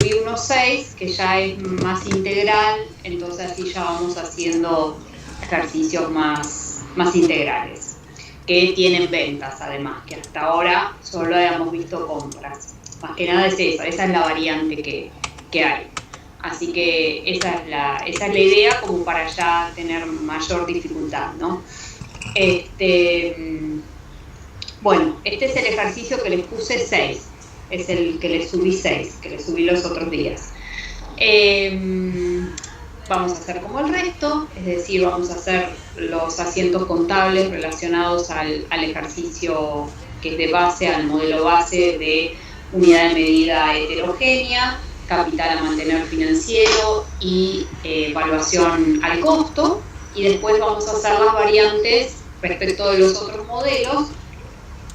subí unos 6, que ya es más integral, entonces así ya vamos haciendo ejercicios más integrales, que tienen ventas además, que hasta ahora solo habíamos visto compras. Más que nada es eso, esa es la variante que hay. Así que esa es la idea, como para ya tener mayor dificultad, ¿no? Bueno, este es el ejercicio que les puse 6, es el que les subí 6, que les subí los otros días. Vamos a hacer como el resto, es decir, vamos a hacer los asientos contables relacionados al ejercicio que es de base, al modelo base de unidad de medida heterogénea, capital a mantener financiero y evaluación al costo, y después vamos a hacer las variantes respecto de los otros modelos,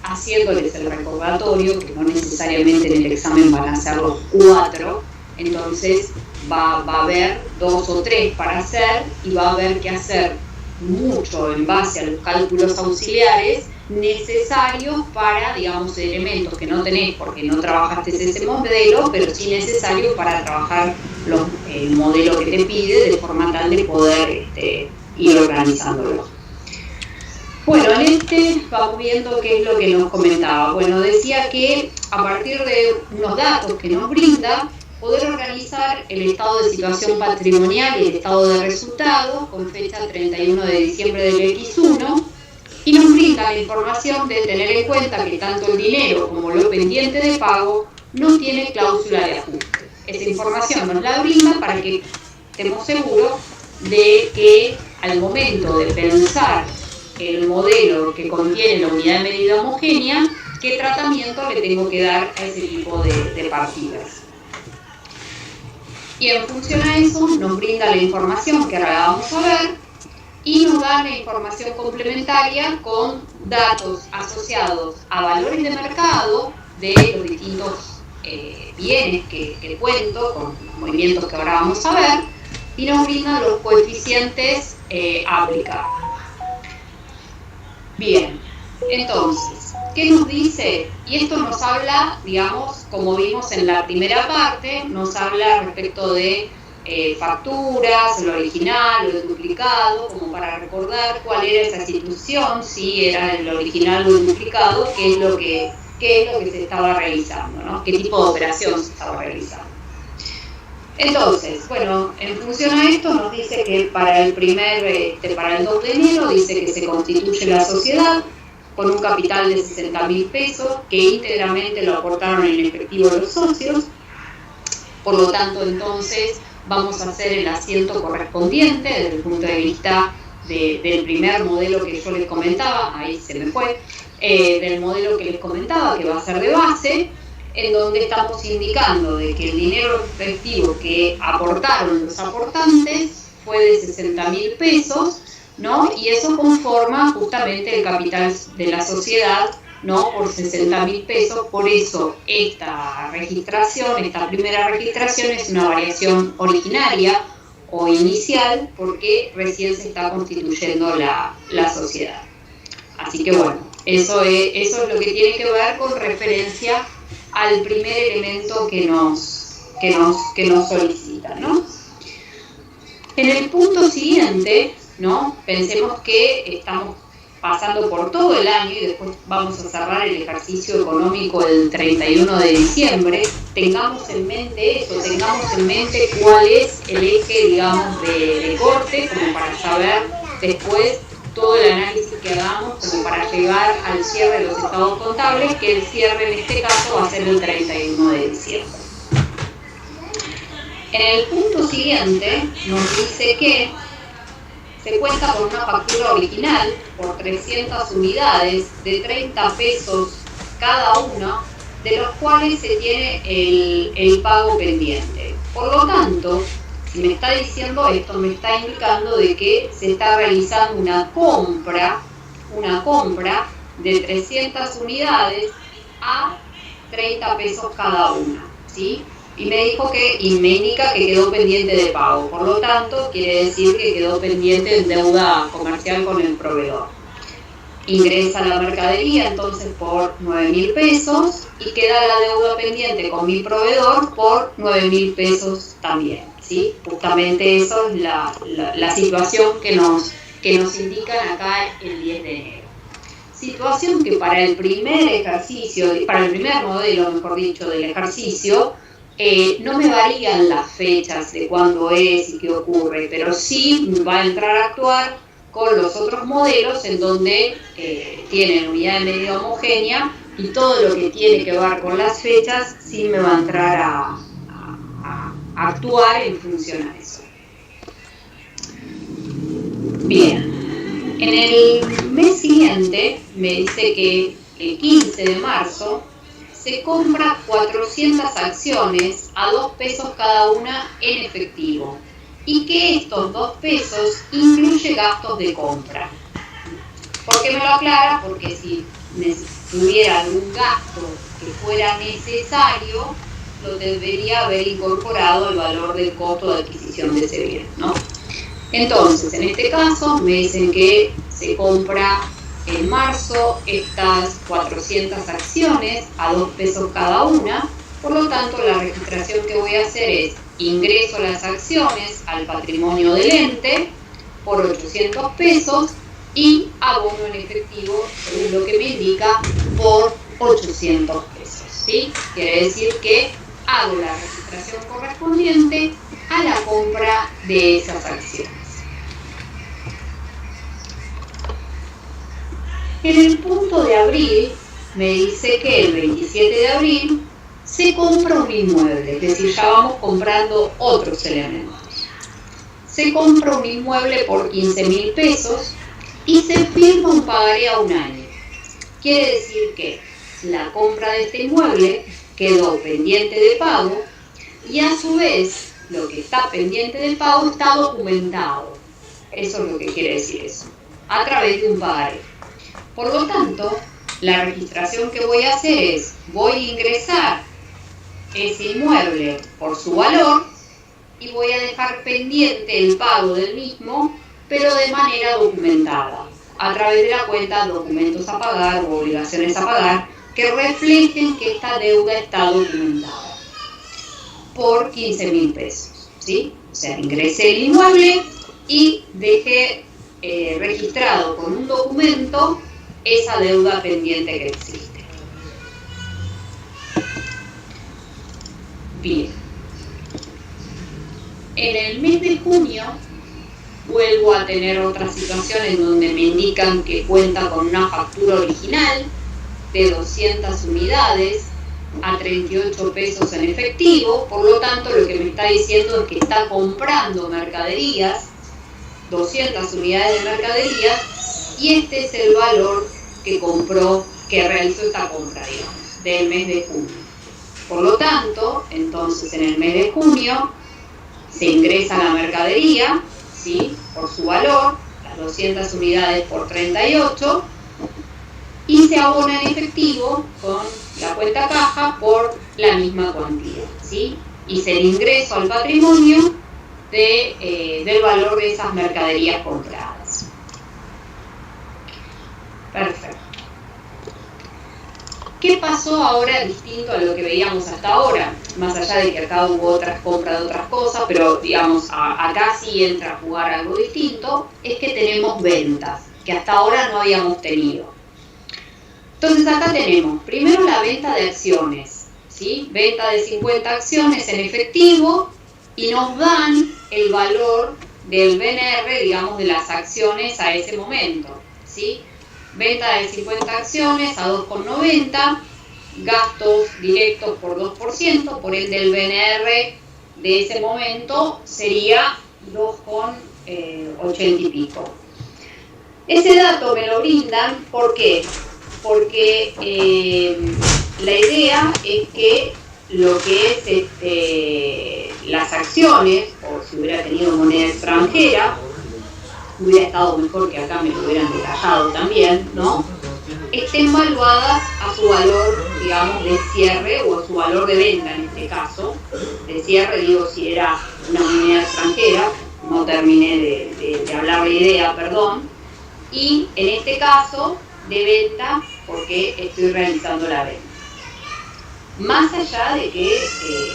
haciéndoles el recordatorio, que no necesariamente en el examen van a ser los 4, entonces va a haber 2 o 3 para hacer, y va a haber que hacer mucho en base a los cálculos auxiliares necesarios para, digamos, elementos que no tenés porque no trabajaste ese modelo, pero sí necesarios para trabajar el modelo que te pide, de forma tal de poder ir organizándolo. Bueno, vamos viendo qué es lo que nos comentaba. Bueno, decía que a partir de unos datos que nos brinda, poder organizar el estado de situación patrimonial y el estado de resultados con fecha 31 de diciembre del X1, y nos brinda la información de tener en cuenta que tanto el dinero como lo pendiente de pago no tiene cláusula de ajuste. Esa información nos la brinda para que estemos seguros de que al momento de pensar el modelo que contiene la unidad de medida homogénea, qué tratamiento le tengo que dar a ese tipo de partidas. Y en función a eso nos brinda la información que ahora vamos a ver, y nos da la información complementaria con datos asociados a valores de mercado de los distintos bienes que cuento, con los movimientos que ahora vamos a ver, y nos brinda los coeficientes a aplicar. Bien, entonces, ¿qué nos dice? Y esto nos habla, digamos, como vimos en la primera parte, nos habla respecto de facturas, el original, el duplicado, como para recordar cuál era esa situación, si era el original o el duplicado, qué es lo que se estaba realizando, ¿no? Qué tipo de operación se estaba realizando. Entonces, bueno, en función a esto nos dice que para el 2 de enero dice que se constituye la sociedad con un capital de 60.000 pesos que íntegramente lo aportaron en efectivo los socios. Por lo tanto, entonces, vamos a hacer el asiento correspondiente desde el punto de vista del primer modelo que yo les comentaba, ahí se me fue, del modelo que les comentaba, que va a ser de base, en donde estamos indicando de que el dinero efectivo que aportaron los aportantes fue de 60.000 pesos, ¿no? Y eso conforma justamente el capital de la sociedad, ¿no? Por 60.000 pesos. Por eso esta primera registración es una variación originaria o inicial, porque recién se está constituyendo la sociedad. Así que bueno, eso es lo que tiene que ver con referencia al primer elemento que nos solicita, ¿no? En el punto siguiente, ¿no? Pensemos que estamos pasando por todo el año y después vamos a cerrar el ejercicio económico el 31 de diciembre. Tengamos en mente eso, tengamos en mente cuál es el eje, digamos, de corte, como para saber después todo el análisis que hagamos, como para llegar al cierre de los estados contables, que el cierre en este caso va a ser el 31 de diciembre. En el punto siguiente nos dice que se cuenta con una factura original por 300 unidades de 30 pesos cada una, de los cuales se tiene el pago pendiente. Por lo tanto, si me está diciendo esto, me está indicando de que se está realizando una compra de 300 unidades a 30 pesos cada una, ¿sí? Y me indica que quedó pendiente de pago. Por lo tanto, quiere decir que quedó pendiente en deuda comercial con el proveedor. ingresa la mercadería entonces por 9.000 pesos y queda la deuda pendiente con mi proveedor por 9.000 pesos también, ¿sí? Justamente eso es la situación que nos indican acá el 10 de enero. Situación que para el primer ejercicio, para el primer modelo, mejor dicho, del ejercicio, no me varían las fechas de cuándo es y qué ocurre, pero sí va a entrar a actuar con los otros modelos en donde tienen unidad de medida homogénea y todo lo que tiene que ver con las fechas sí me va a entrar a actuar en función a eso. Bien, en el mes siguiente me dice que el 15 de marzo se compra 400 acciones a 2 pesos cada una en efectivo y que estos 2 pesos incluye gastos de compra. ¿Por qué me lo aclara? Porque si tuviera algún gasto que fuera necesario, lo debería haber incorporado al valor del costo de adquisición de ese bien, ¿no? Entonces, en este caso, me dicen que se compra en marzo estas 400 acciones a 2 pesos cada una, por lo tanto la registración que voy a hacer es ingreso las acciones al patrimonio del ente por 800 pesos y abono en efectivo, según lo que me indica, por 800 pesos, ¿sí? Quiere decir que hago la registración correspondiente a la compra de esas acciones. En el punto de abril me dice que el 27 de abril se compra un inmueble, es decir, ya vamos comprando otros elementos. Se compra un inmueble por 15.000 pesos y se firma un pagaré a un año. Quiere decir que la compra de este inmueble quedó pendiente de pago y a su vez lo que está pendiente del pago está documentado. Eso es lo que quiere decir eso, a través de un pagaré. Por lo tanto, la registración que voy a hacer es, voy a ingresar ese inmueble por su valor y voy a dejar pendiente el pago del mismo, pero de manera documentada, a través de la cuenta documentos a pagar o obligaciones a pagar, que reflejen que esta deuda está documentada por 15.000 pesos, ¿sí? O sea, ingresé el inmueble y dejé registrado con un documento esa deuda pendiente que existe. Bien. En el mes de junio vuelvo a tener otra situación en donde me indican que cuenta con una factura original de 200 unidades a 38 pesos en efectivo, por lo tanto lo que me está diciendo es que está comprando mercaderías, 200 unidades de mercaderías, y este es el valor que compró, que realizó esta compra, digamos, del mes de junio. Por lo tanto, entonces en el mes de junio se ingresa la mercadería, ¿sí?, por su valor, las 200 unidades por 38, y se abona en efectivo con la cuenta caja por la misma cuantía, ¿sí? Y se le ingreso al patrimonio del valor de esas mercaderías compradas. Perfecto. ¿Qué pasó ahora distinto a lo que veíamos hasta ahora? Más allá de que acá hubo otras compras de otras cosas, pero digamos, acá sí entra a jugar algo distinto, es que tenemos ventas, que hasta ahora no habíamos tenido. Entonces acá tenemos primero la venta de acciones, ¿sí? Venta de 50 acciones en efectivo y nos dan el valor del BNR, digamos, de las acciones a ese momento, ¿sí? Venta de 50 acciones a 2,90, gastos directos por 2%, por ende el BNR de ese momento sería 2,80 y pico. Ese dato me lo brindan, ¿por qué? Porque la idea es que lo que es las acciones, o si hubiera tenido moneda extranjera, hubiera estado mejor que acá me lo hubieran detallado también, ¿no?, estén valuadas a su valor, digamos, de cierre o a su valor de venta en este caso. De cierre digo si era una moneda extranjera, no terminé de hablar la idea, perdón. Y en este caso de venta porque estoy realizando la venta. Más allá de que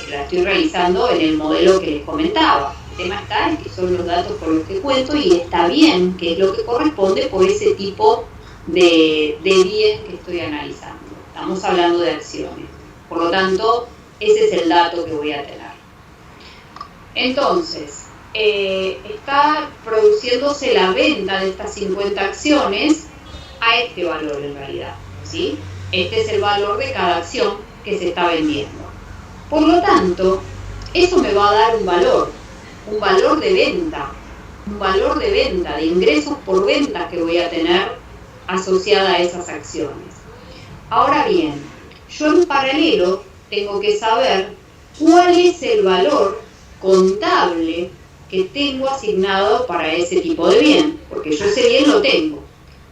la estoy realizando en el modelo que les comentaba. El tema está en que son los datos con los que cuento y está bien, que es lo que corresponde por ese tipo de bien que estoy analizando. Estamos hablando de acciones. Por lo tanto, ese es el dato que voy a tener. Entonces, está produciéndose la venta de estas 50 acciones a este valor en realidad, ¿sí? Este es el valor de cada acción que se está vendiendo. Por lo tanto, eso me va a dar un valor de venta, de ingresos por venta que voy a tener asociada a esas acciones. Ahora bien, yo en paralelo tengo que saber cuál es el valor contable que tengo asignado para ese tipo de bien, porque yo ese bien lo tengo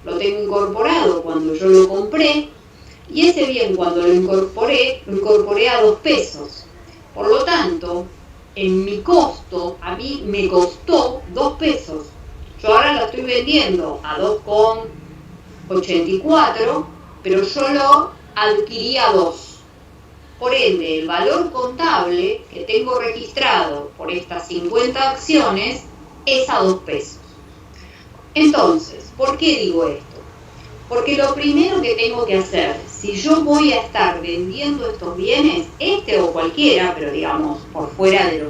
incorporado cuando yo lo compré, y ese bien cuando lo incorporé a 2 pesos. Por lo tanto, en mi costo, a mí me costó 2 pesos. Yo ahora lo estoy vendiendo a 2,84, pero yo lo adquirí a 2. Por ende, el valor contable que tengo registrado por estas 50 acciones es a 2 pesos. Entonces, ¿por qué digo esto? Porque lo primero que tengo que hacer, si yo voy a estar vendiendo estos bienes, este o cualquiera, pero digamos por fuera de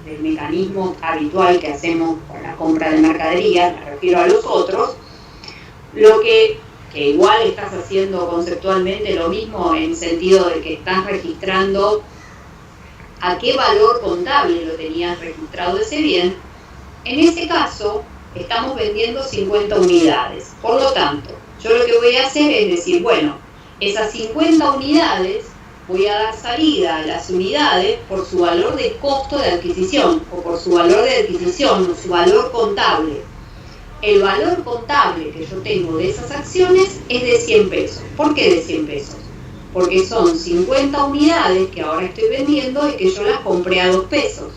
del mecanismo habitual que hacemos con la compra de mercadería, me refiero a los otros, lo que igual estás haciendo conceptualmente lo mismo en sentido de que estás registrando a qué valor contable lo tenías registrado ese bien. En ese caso, estamos vendiendo 50 unidades. Por lo tanto, yo lo que voy a hacer es decir, bueno, esas 50 unidades voy a dar salida a las unidades por su valor de costo de adquisición o por su valor de adquisición o su valor contable. El valor contable que yo tengo de esas acciones es de 100 pesos. ¿Por qué de 100 pesos? Porque son 50 unidades que ahora estoy vendiendo y que yo las compré a 2 pesos.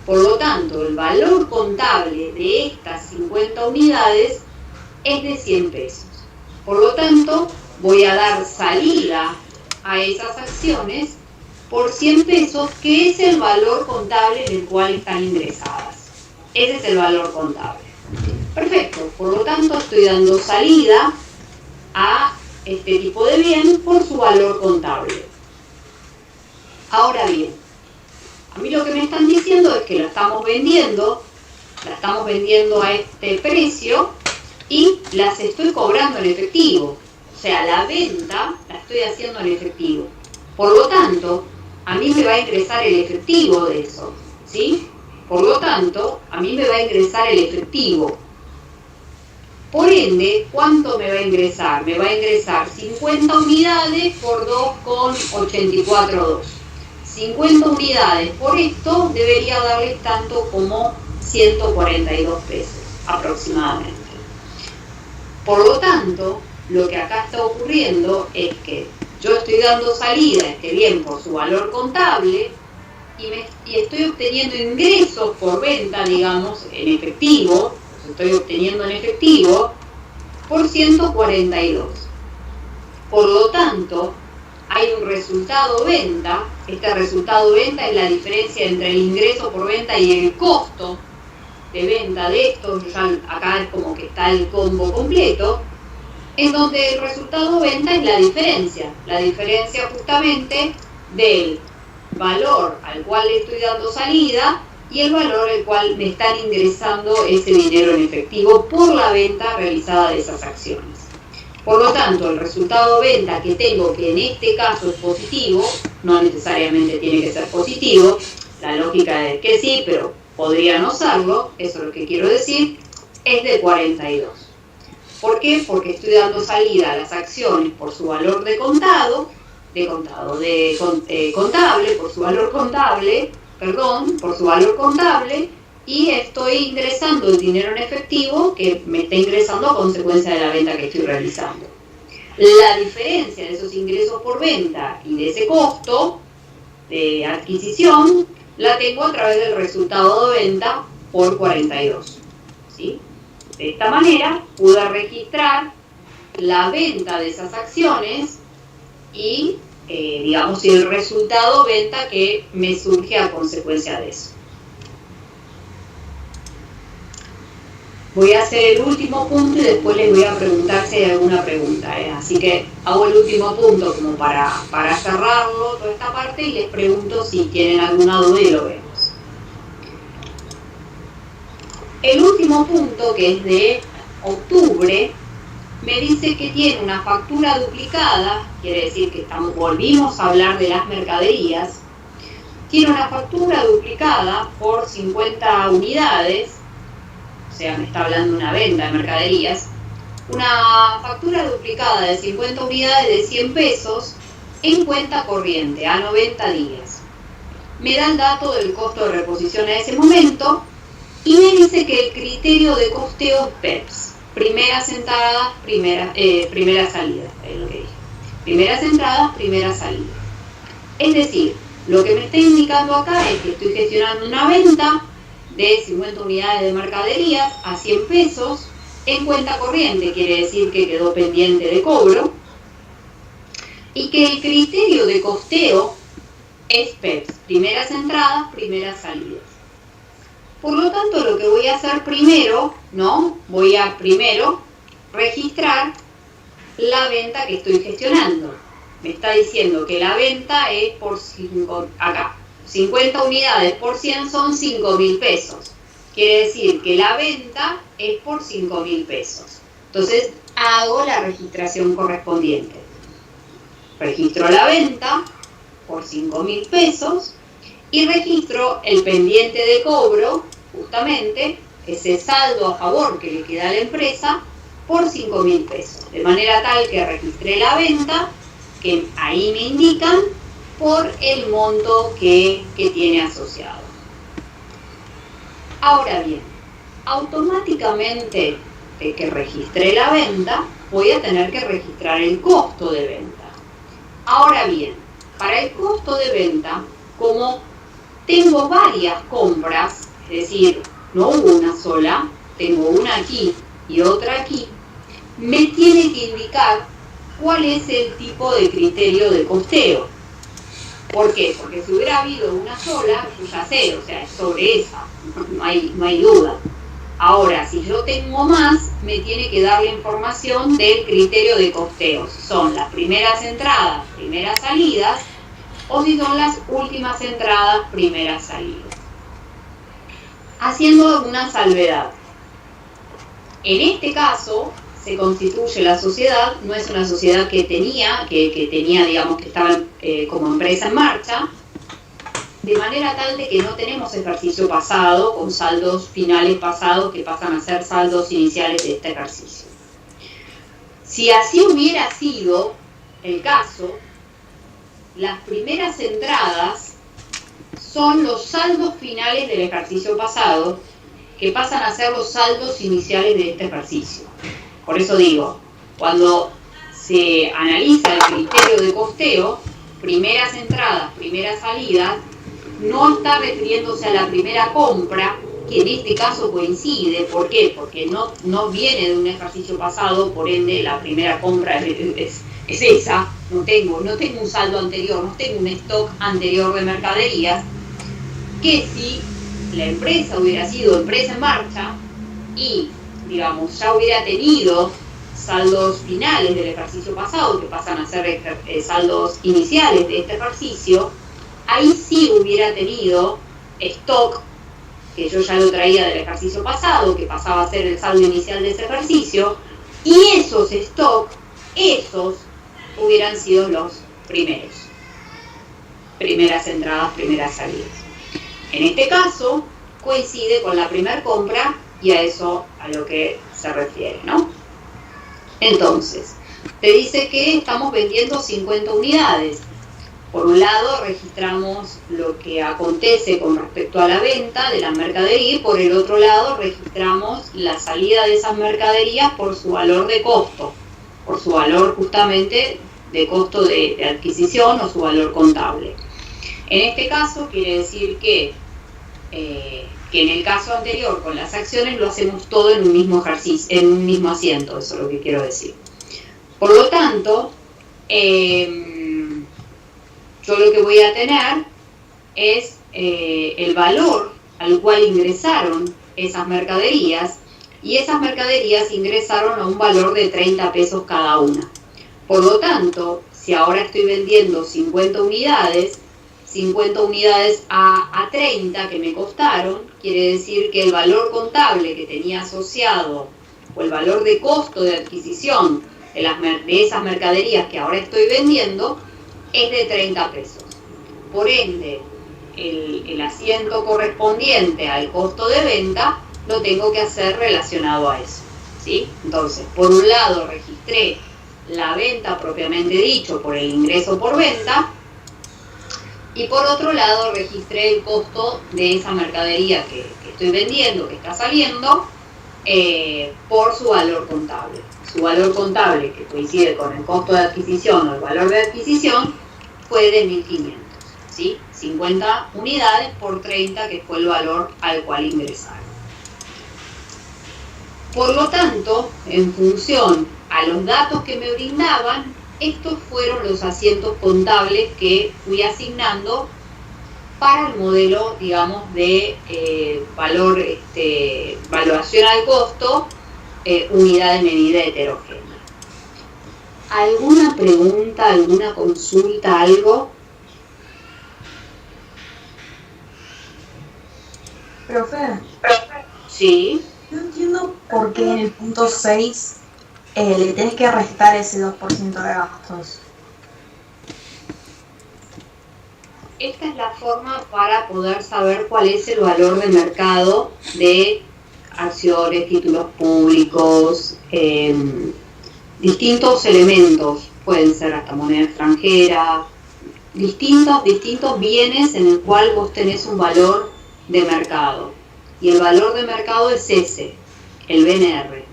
Por lo tanto, el valor contable de estas 50 unidades es de 100 pesos. Por lo tanto, voy a dar salida a esas acciones por 100 pesos, que es el valor contable en el cual están ingresadas. Ese es el valor contable. Perfecto, por lo tanto estoy dando salida a este tipo de bien por su valor contable. Ahora bien, a mí lo que me están diciendo es que la estamos vendiendo a este precio y las estoy cobrando en efectivo. O sea, la venta la estoy haciendo en efectivo. Por lo tanto, a mí me va a ingresar el efectivo de eso, ¿sí? Por lo tanto, a mí me va a ingresar el efectivo. Por ende, ¿cuánto me va a ingresar? Me va a ingresar 50 unidades por 2,842. 50 unidades por esto debería darles tanto como 142 pesos aproximadamente. Por lo tanto, lo que acá está ocurriendo es que yo estoy dando salida a este bien por su valor contable y estoy obteniendo ingresos por venta, digamos, en efectivo, estoy obteniendo en efectivo por 142. Por lo tanto, hay un resultado venta. Este resultado venta es la diferencia entre el ingreso por venta y el costo de venta de esto. Ya acá es como que está el combo completo, en donde el resultado venta es la diferencia justamente del valor al cual le estoy dando salida y el valor al cual me están ingresando ese dinero en efectivo por la venta realizada de esas acciones. Por lo tanto, el resultado venta que tengo, que en este caso es positivo, no necesariamente tiene que ser positivo, la lógica es que sí, pero podría no serlo, eso es lo que quiero decir, es de 42. ¿Por qué? Porque estoy dando salida a las acciones por su valor contable, por su valor contable, y estoy ingresando el dinero en efectivo que me está ingresando a consecuencia de la venta que estoy realizando. La diferencia de esos ingresos por venta y de ese costo de adquisición la tengo a través del resultado de venta por 42. ¿Sí? De esta manera pude registrar la venta de esas acciones y, digamos, el resultado venta que me surge a consecuencia de eso. Voy a hacer el último punto y después les voy a preguntar si hay alguna pregunta. Así que hago el último punto como para cerrarlo, toda esta parte, y les pregunto si tienen alguna duda y lo vemos. El último punto, que es de octubre, me dice que tiene una factura duplicada, quiere decir que volvimos a hablar de las mercaderías. Tiene una factura duplicada por 50 unidades, o sea, me está hablando de una venta de mercaderías, una factura duplicada de 50 unidades de 100 pesos en cuenta corriente a 90 días. Me da el dato del costo de reposición a ese momento y me dice que el criterio de costeo es PEPS, primeras entradas, primeras salidas, es lo que dije. Primeras entradas, primeras salidas. Es decir, lo que me está indicando acá es que estoy gestionando una venta de 50 unidades de mercaderías a 100 pesos en cuenta corriente, quiere decir que quedó pendiente de cobro, y que el criterio de costeo es PEPS, primeras entradas, primeras salidas. Por lo tanto, lo que voy a hacer primero, voy a primero registrar la venta que estoy gestionando. Me está diciendo que la venta es por 50 unidades por 100 son 5.000 pesos. Quiere decir que la venta es por 5.000 pesos. Entonces, hago la registración correspondiente. Registro la venta por 5.000 pesos y registro el pendiente de cobro, justamente, ese saldo a favor que le queda a la empresa, por 5.000 pesos. De manera tal que registré la venta, que ahí me indican, por el monto que tiene asociado. Ahora bien, automáticamente de que registré la venta, voy a tener que registrar el costo de venta. Ahora bien, para el costo de venta, como tengo varias compras, es decir, no hubo una sola, tengo una aquí y otra aquí, me tiene que indicar cuál es el tipo de criterio de costeo. ¿Por qué? Porque si hubiera habido una sola, yo ya sé, o sea, es sobre esa, no hay duda. Ahora, si yo tengo más, me tiene que dar la información del criterio de costeo. Si son las primeras entradas, primeras salidas, o si son las últimas entradas, primeras salidas. Haciendo una salvedad. En este caso, se constituye la sociedad, no es una sociedad que tenía, digamos, que estaba como empresa en marcha, de manera tal de que no tenemos ejercicio pasado con saldos finales pasados que pasan a ser saldos iniciales de este ejercicio. Si así hubiera sido el caso, las primeras entradas son los saldos finales del ejercicio pasado que pasan a ser los saldos iniciales de este ejercicio. Por eso digo, cuando se analiza el criterio de costeo, primeras entradas, primeras salidas, no está refiriéndose a la primera compra, que en este caso coincide. ¿Por qué? Porque no viene de un ejercicio pasado, por ende la primera compra es esa. No tengo un saldo anterior, no tengo un stock anterior de mercaderías, que si la empresa hubiera sido empresa en marcha y, digamos, ya hubiera tenido saldos finales del ejercicio pasado, que pasan a ser saldos iniciales de este ejercicio, ahí sí hubiera tenido stock, que yo ya lo traía del ejercicio pasado, que pasaba a ser el saldo inicial de ese ejercicio, y esos stock, esos hubieran sido los primeros. Primeras entradas, primeras salidas. En este caso, coincide con la primera compra y a eso a lo que se refiere, ¿no? Entonces, te dice que estamos vendiendo 50 unidades. Por un lado, registramos lo que acontece con respecto a la venta de la mercadería y por el otro lado, registramos la salida de esas mercaderías por su valor de costo, por su valor justamente de costo de adquisición o su valor contable. En este caso, quiere decir que en el caso anterior con las acciones lo hacemos todo en un mismo ejercicio, en un mismo asiento, eso es lo que quiero decir. Por lo tanto, yo lo que voy a tener es el valor al cual ingresaron esas mercaderías, y esas mercaderías ingresaron a un valor de 30 pesos cada una. Por lo tanto, si ahora estoy vendiendo 50 unidades a 30 que me costaron, quiere decir que el valor contable que tenía asociado, o el valor de costo de adquisición de esas mercaderías que ahora estoy vendiendo, es de 30 pesos. Por ende, el asiento correspondiente al costo de venta lo tengo que hacer relacionado a eso, ¿sí? Entonces, por un lado registré la venta propiamente dicho por el ingreso por venta, y por otro lado registré el costo de esa mercadería que estoy vendiendo, que está saliendo, por su valor contable. Su valor contable, que coincide con el costo de adquisición o el valor de adquisición, fue de 1.500, ¿sí? 50 unidades por 30, que fue el valor al cual ingresaron. Por lo tanto, en función a los datos que me brindaban, estos fueron los asientos contables que fui asignando para el modelo, digamos, de valuación al costo, unidad de medida heterogénea. ¿Alguna pregunta, alguna consulta, algo? Profe, Sí. no entiendo por qué en el punto 6 le tenés que restar ese 2% de gastos. Esta es la forma para poder saber cuál es el valor de mercado de acciones, títulos públicos, distintos elementos, pueden ser hasta moneda extranjera, distintos bienes en el cual vos tenés un valor de mercado. Y el valor de mercado es ese, el BNR.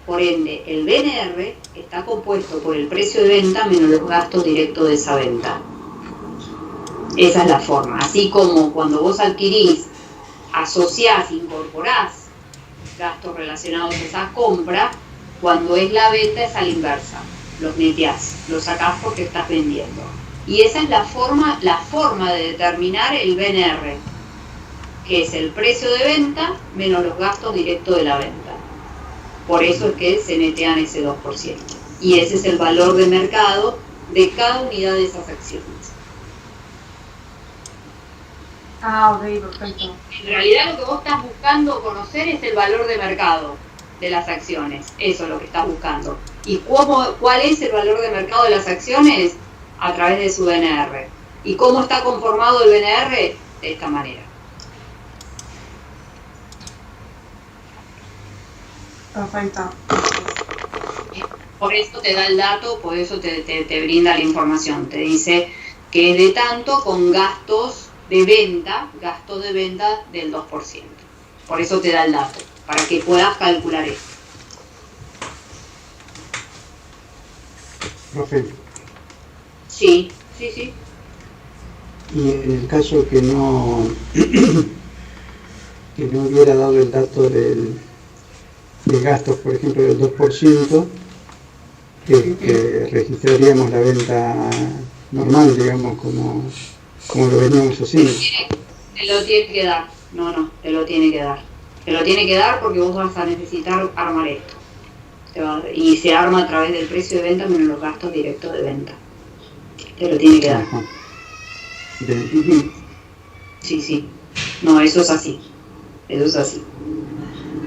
Por ende, el BNR está compuesto por el precio de venta menos los gastos directos de esa venta. Esa es la forma. Así como cuando vos adquirís, asociás, incorporás gastos relacionados a esa compra, cuando es la venta es a la inversa. Los neteás, los sacás porque estás vendiendo. Y esa es la forma de determinar el BNR, que es el precio de venta menos los gastos directos de la venta. Por eso es que se netean ese 2%. Y ese es el valor de mercado de cada unidad de esas acciones. Ah, ok, perfecto. En realidad lo que vos estás buscando conocer es el valor de mercado de las acciones. Eso es lo que estás buscando. ¿Y cuál es el valor de mercado de las acciones? A través de su BNR. ¿Y cómo está conformado el BNR? De esta manera. Perfecto. Por eso te da el dato, por eso te brinda la información. Te dice que es de tanto con gastos de venta del 2%. Por eso te da el dato, para que puedas calcular esto. Profe. Sí. Y en el caso que no hubiera dado el dato de gastos, por ejemplo, del 2%, que registraríamos la venta normal, digamos, como lo veníamos haciendo. Te lo tiene que dar. No, te lo tiene que dar. Te lo tiene que dar porque vos vas a necesitar armar esto. Y se arma a través del precio de venta menos los gastos directos de venta. Te lo tiene que dar. Ajá. Sí. No, eso es así.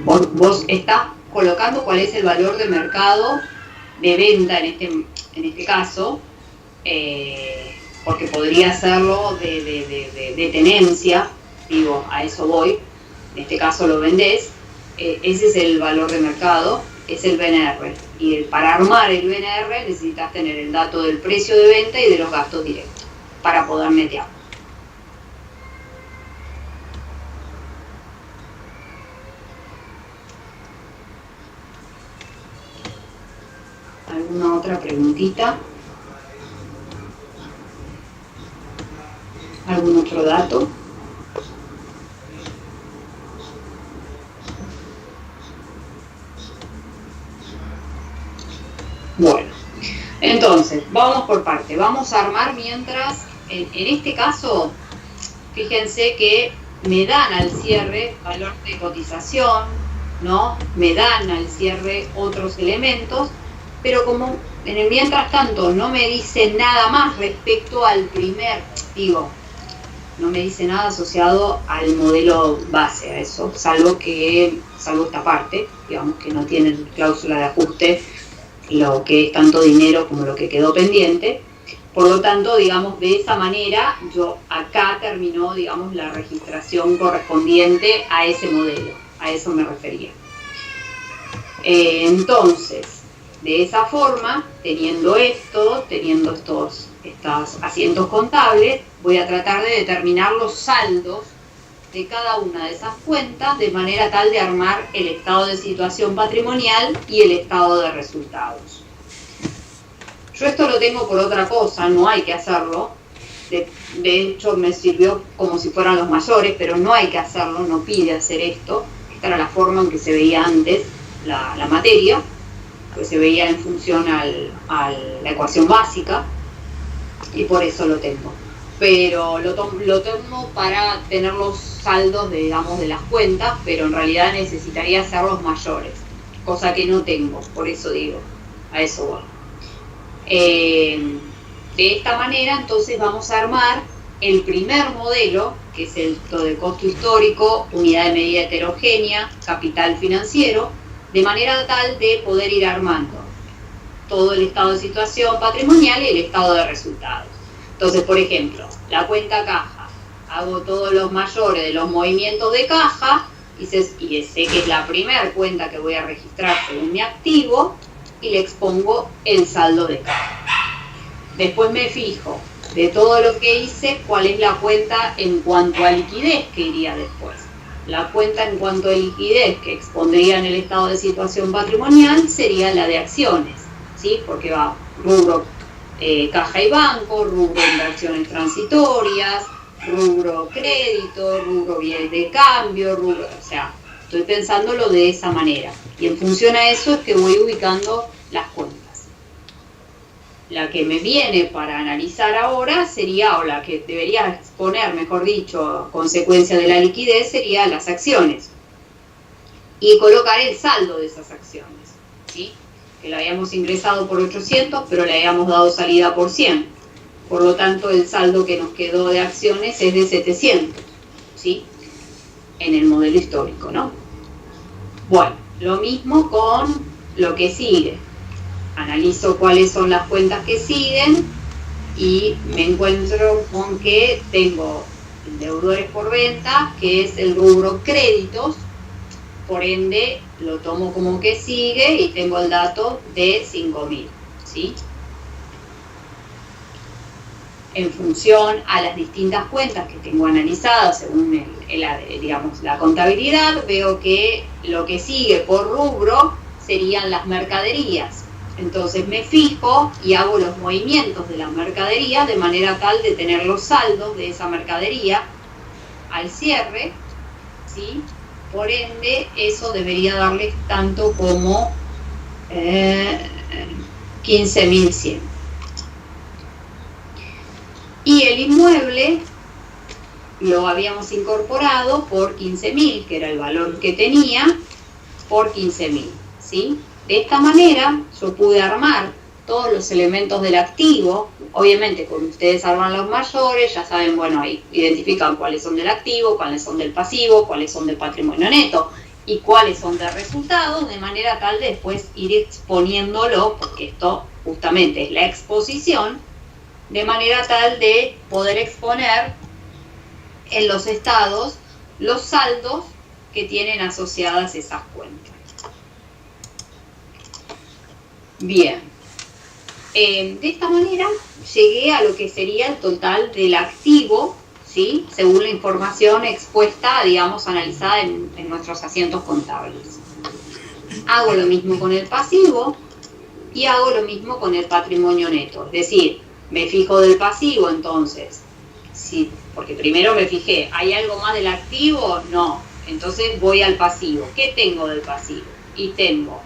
Vos estás colocando cuál es el valor de mercado de venta en este caso, porque podría hacerlo de tenencia, digo, a eso voy. En este caso lo vendés, ese es el valor de mercado, es el BNR. Y para armar el BNR necesitas tener el dato del precio de venta y de los gastos directos para poder netear. ¿Alguna otra preguntita? ¿Algún otro dato? Bueno, Entonces, vamos por parte. Vamos a armar mientras, en este caso, fíjense que me dan al cierre valor de cotización, ¿no? Me dan al cierre otros elementos, pero como en el mientras tanto no me dice nada más respecto al primer, no me dice nada asociado al modelo base, a eso, salvo esta parte, digamos que no tiene cláusula de ajuste, lo que es tanto dinero como lo que quedó pendiente. Por lo tanto, digamos, de esa manera, yo acá terminó, digamos, la registración correspondiente a ese modelo, a eso me refería. Entonces, de esa forma, teniendo estos asientos contables, voy a tratar de determinar los saldos de cada una de esas cuentas de manera tal de armar el estado de situación patrimonial y el estado de resultados. Yo esto lo tengo por otra cosa, no hay que hacerlo. De hecho, me sirvió como si fueran los mayores, pero no hay que hacerlo, no pide hacer esto. Esta era la forma en que se veía antes la materia, que se veía en función a la ecuación básica, y por eso lo tengo. Pero lo tomo para tener los saldos, digamos, de las cuentas, pero en realidad necesitaría hacer los mayores, cosa que no tengo, por eso digo, a eso voy. De esta manera, entonces, vamos a armar el primer modelo, que es el de costo histórico, unidad de medida heterogénea, capital financiero, de manera tal de poder ir armando todo el estado de situación patrimonial y el estado de resultados. Entonces, por ejemplo, la cuenta caja, hago todos los mayores de los movimientos de caja y sé que es la primera cuenta que voy a registrar según mi activo y le expongo el saldo de caja. Después me fijo de todo lo que hice cuál es la cuenta en cuanto a liquidez que iría después. La cuenta en cuanto a liquidez que expondría en el estado de situación patrimonial sería la de acciones, ¿sí? Porque va rubro caja y banco, rubro inversiones transitorias, rubro crédito, rubro bienes de cambio, o sea, estoy pensándolo de esa manera. Y en función a eso es que voy ubicando las cuentas. La que me viene para analizar ahora sería, o la que debería exponer, mejor dicho, consecuencia de la liquidez, sería las acciones. Y colocar el saldo de esas acciones, ¿sí? Que la habíamos ingresado por 800, pero le habíamos dado salida por 100. Por lo tanto, el saldo que nos quedó de acciones es de 700, ¿sí? En el modelo histórico, ¿no? Bueno, lo mismo con lo que sigue. Analizo cuáles son las cuentas que siguen y me encuentro con que tengo deudores por venta, que es el rubro créditos, por ende lo tomo como que sigue y tengo el dato de 5.000, ¿sí? En función a las distintas cuentas que tengo analizadas según la contabilidad, veo que lo que sigue por rubro serían las mercaderías. Entonces me fijo y hago los movimientos de la mercadería de manera tal de tener los saldos de esa mercadería al cierre, ¿sí? Por ende, eso debería darles tanto como 15.100. Y el inmueble lo habíamos incorporado por 15.000, que era el valor que tenía, por 15.000, ¿sí? De esta manera yo pude armar todos los elementos del activo. Obviamente, cuando ustedes arman los mayores, ya saben, bueno, ahí identifican cuáles son del activo, cuáles son del pasivo, cuáles son del patrimonio neto y cuáles son de resultados, de manera tal de después ir exponiéndolo, porque esto justamente es la exposición, de manera tal de poder exponer en los estados los saldos que tienen asociadas esas cuentas. Bien, de esta manera llegué a lo que sería el total del activo, ¿sí? Según la información expuesta, digamos, analizada en nuestros asientos contables. Hago lo mismo con el pasivo y hago lo mismo con el patrimonio neto. Es decir, me fijo del pasivo, entonces, sí, porque primero me fijé, ¿hay algo más del activo? No, entonces voy al pasivo. ¿Qué tengo del pasivo? Y tengo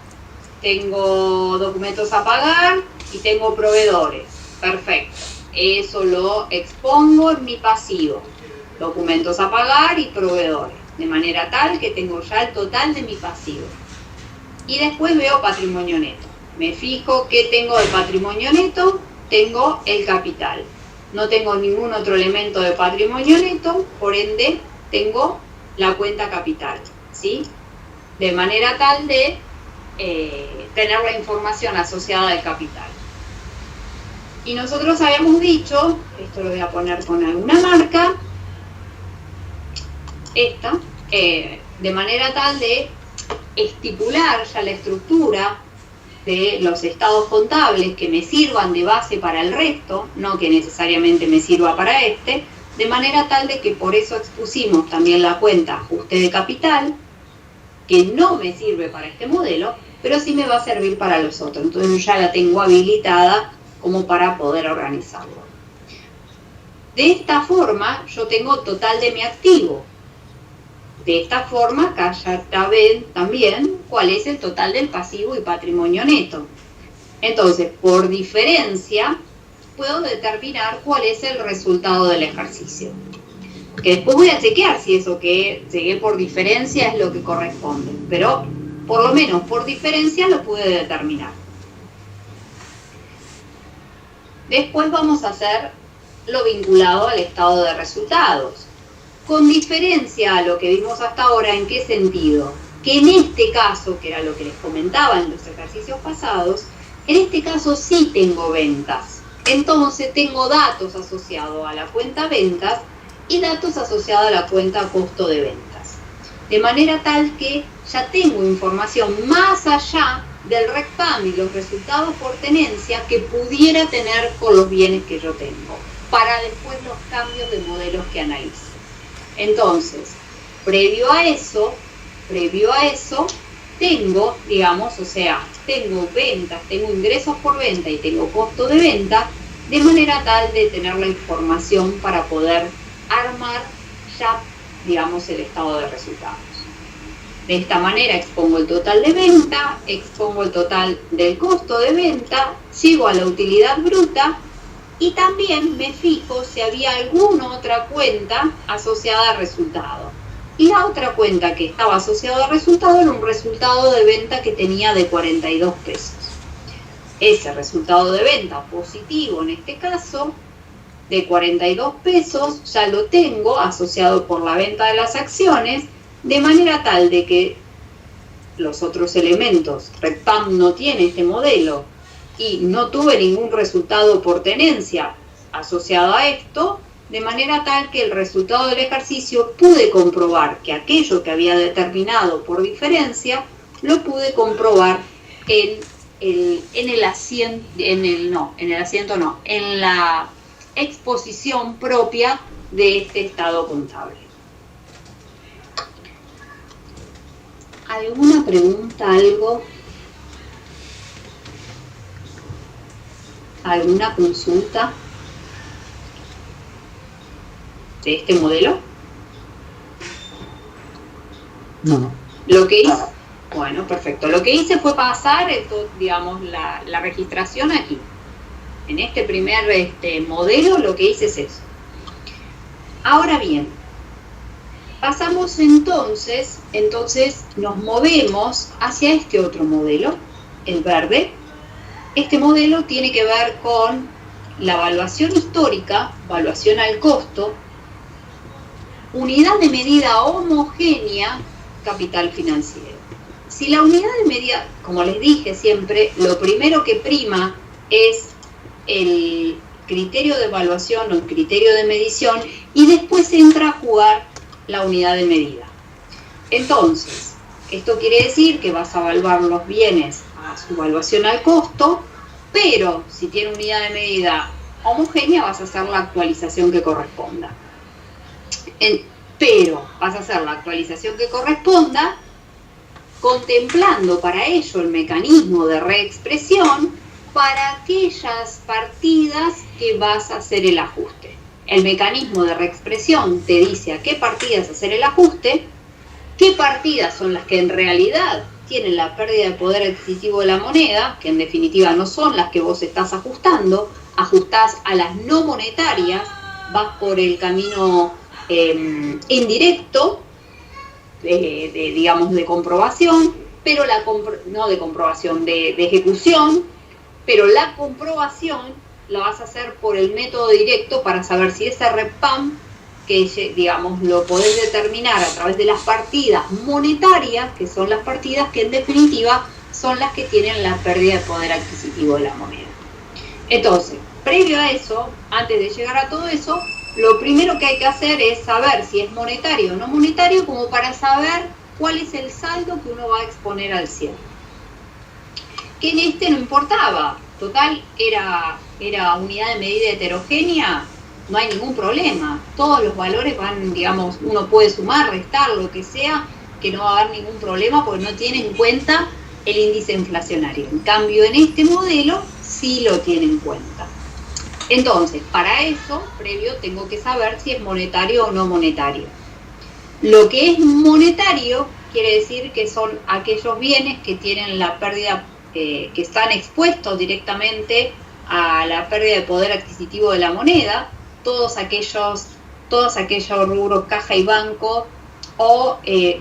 documentos a pagar y tengo proveedores. Perfecto. Eso lo expongo en mi pasivo. Documentos a pagar y proveedores. De manera tal que tengo ya el total de mi pasivo. Y después veo patrimonio neto. Me fijo qué tengo de patrimonio neto. Tengo el capital. No tengo ningún otro elemento de patrimonio neto, por ende tengo la cuenta capital, ¿sí? De manera tal de tener la información asociada al capital. Y nosotros habíamos dicho, esto lo voy a poner con alguna marca, esta, de manera tal de estipular ya la estructura de los estados contables que me sirvan de base para el resto, no que necesariamente me sirva para este, de manera tal de que por eso expusimos también la cuenta ajuste de capital, que no me sirve para este modelo, pero sí me va a servir para los otros. Entonces ya la tengo habilitada como para poder organizarlo. De esta forma yo tengo total de mi activo. De esta forma, acá ya ven también cuál es el total del pasivo y patrimonio neto. Entonces, por diferencia, puedo determinar cuál es el resultado del ejercicio. Que después voy a chequear si eso que llegué por diferencia es lo que corresponde. Pero, por lo menos, por diferencia lo pude determinar. Después vamos a hacer lo vinculado al estado de resultados. Con diferencia a lo que vimos hasta ahora, ¿en qué sentido? Que en este caso, que era lo que les comentaba en los ejercicios pasados, en este caso sí tengo ventas. Entonces tengo datos asociados a la cuenta ventas y datos asociados a la cuenta costo de ventas. De manera tal que ya tengo información más allá del rectam y los resultados por tenencia que pudiera tener con los bienes que yo tengo, para después los cambios de modelos que analice. Entonces, previo a eso, tengo, digamos, o sea, tengo ventas, tengo ingresos por venta y tengo costo de venta, de manera tal de tener la información para poder armar ya, digamos, el estado de resultados. De esta manera expongo el total de venta, expongo el total del costo de venta, llego a la utilidad bruta, y también me fijo si había alguna otra cuenta asociada al resultado. Y la otra cuenta que estaba asociada al resultado era un resultado de venta que tenía de 42 pesos. Ese resultado de venta positivo, en este caso, de 42 pesos, ya lo tengo asociado por la venta de las acciones, de manera tal de que los otros elementos, rectam no tiene este modelo, y no tuve ningún resultado por tenencia asociado a esto, de manera tal que el resultado del ejercicio pude comprobar que aquello que había determinado por diferencia, lo pude comprobar en la exposición propia de este estado contable. ¿Alguna pregunta, algo? ¿Alguna consulta de este modelo? No. Lo que hice, bueno, perfecto. Lo que hice fue pasar, digamos, la registración aquí. En este primer modelo lo que hice es eso. Ahora bien, pasamos entonces nos movemos hacia este otro modelo, el verde. Este modelo tiene que ver con la evaluación histórica, evaluación al costo, unidad de medida homogénea, capital financiero. Si la unidad de medida, como les dije siempre, lo primero que prima es el criterio de evaluación o el criterio de medición y después entra a jugar la unidad de medida. Entonces, esto quiere decir que vas a evaluar los bienes a su evaluación al costo, pero si tiene unidad de medida homogénea vas a hacer la actualización que corresponda. Pero vas a hacer la actualización que corresponda contemplando para ello el mecanismo de reexpresión para aquellas partidas que vas a hacer el ajuste. El mecanismo de reexpresión te dice a qué partidas hacer el ajuste, qué partidas son las que en realidad tienen la pérdida de poder adquisitivo de la moneda, que en definitiva no son las que vos estás ajustando, ajustás a las no monetarias, vas por el camino indirecto, digamos, de comprobación, pero no de comprobación, de ejecución, pero la comprobación la vas a hacer por el método directo para saber si ese REPAM, que digamos lo podés determinar a través de las partidas monetarias, que son las partidas que en definitiva son las que tienen la pérdida de poder adquisitivo de la moneda. Entonces, previo a eso, antes de llegar a todo eso, lo primero que hay que hacer es saber si es monetario o no monetario, como para saber cuál es el saldo que uno va a exponer al cierre. Que en este no importaba, total, era unidad de medida heterogénea, no hay ningún problema. Todos los valores van, digamos, uno puede sumar, restar, lo que sea, que no va a haber ningún problema porque no tiene en cuenta el índice inflacionario. En cambio, en este modelo sí lo tiene en cuenta. Entonces, para eso, previo, tengo que saber si es monetario o no monetario. Lo que es monetario quiere decir que son aquellos bienes que tienen la pérdida, que están expuestos directamente a la pérdida de poder adquisitivo de la moneda, todos aquellos rubros caja y banco o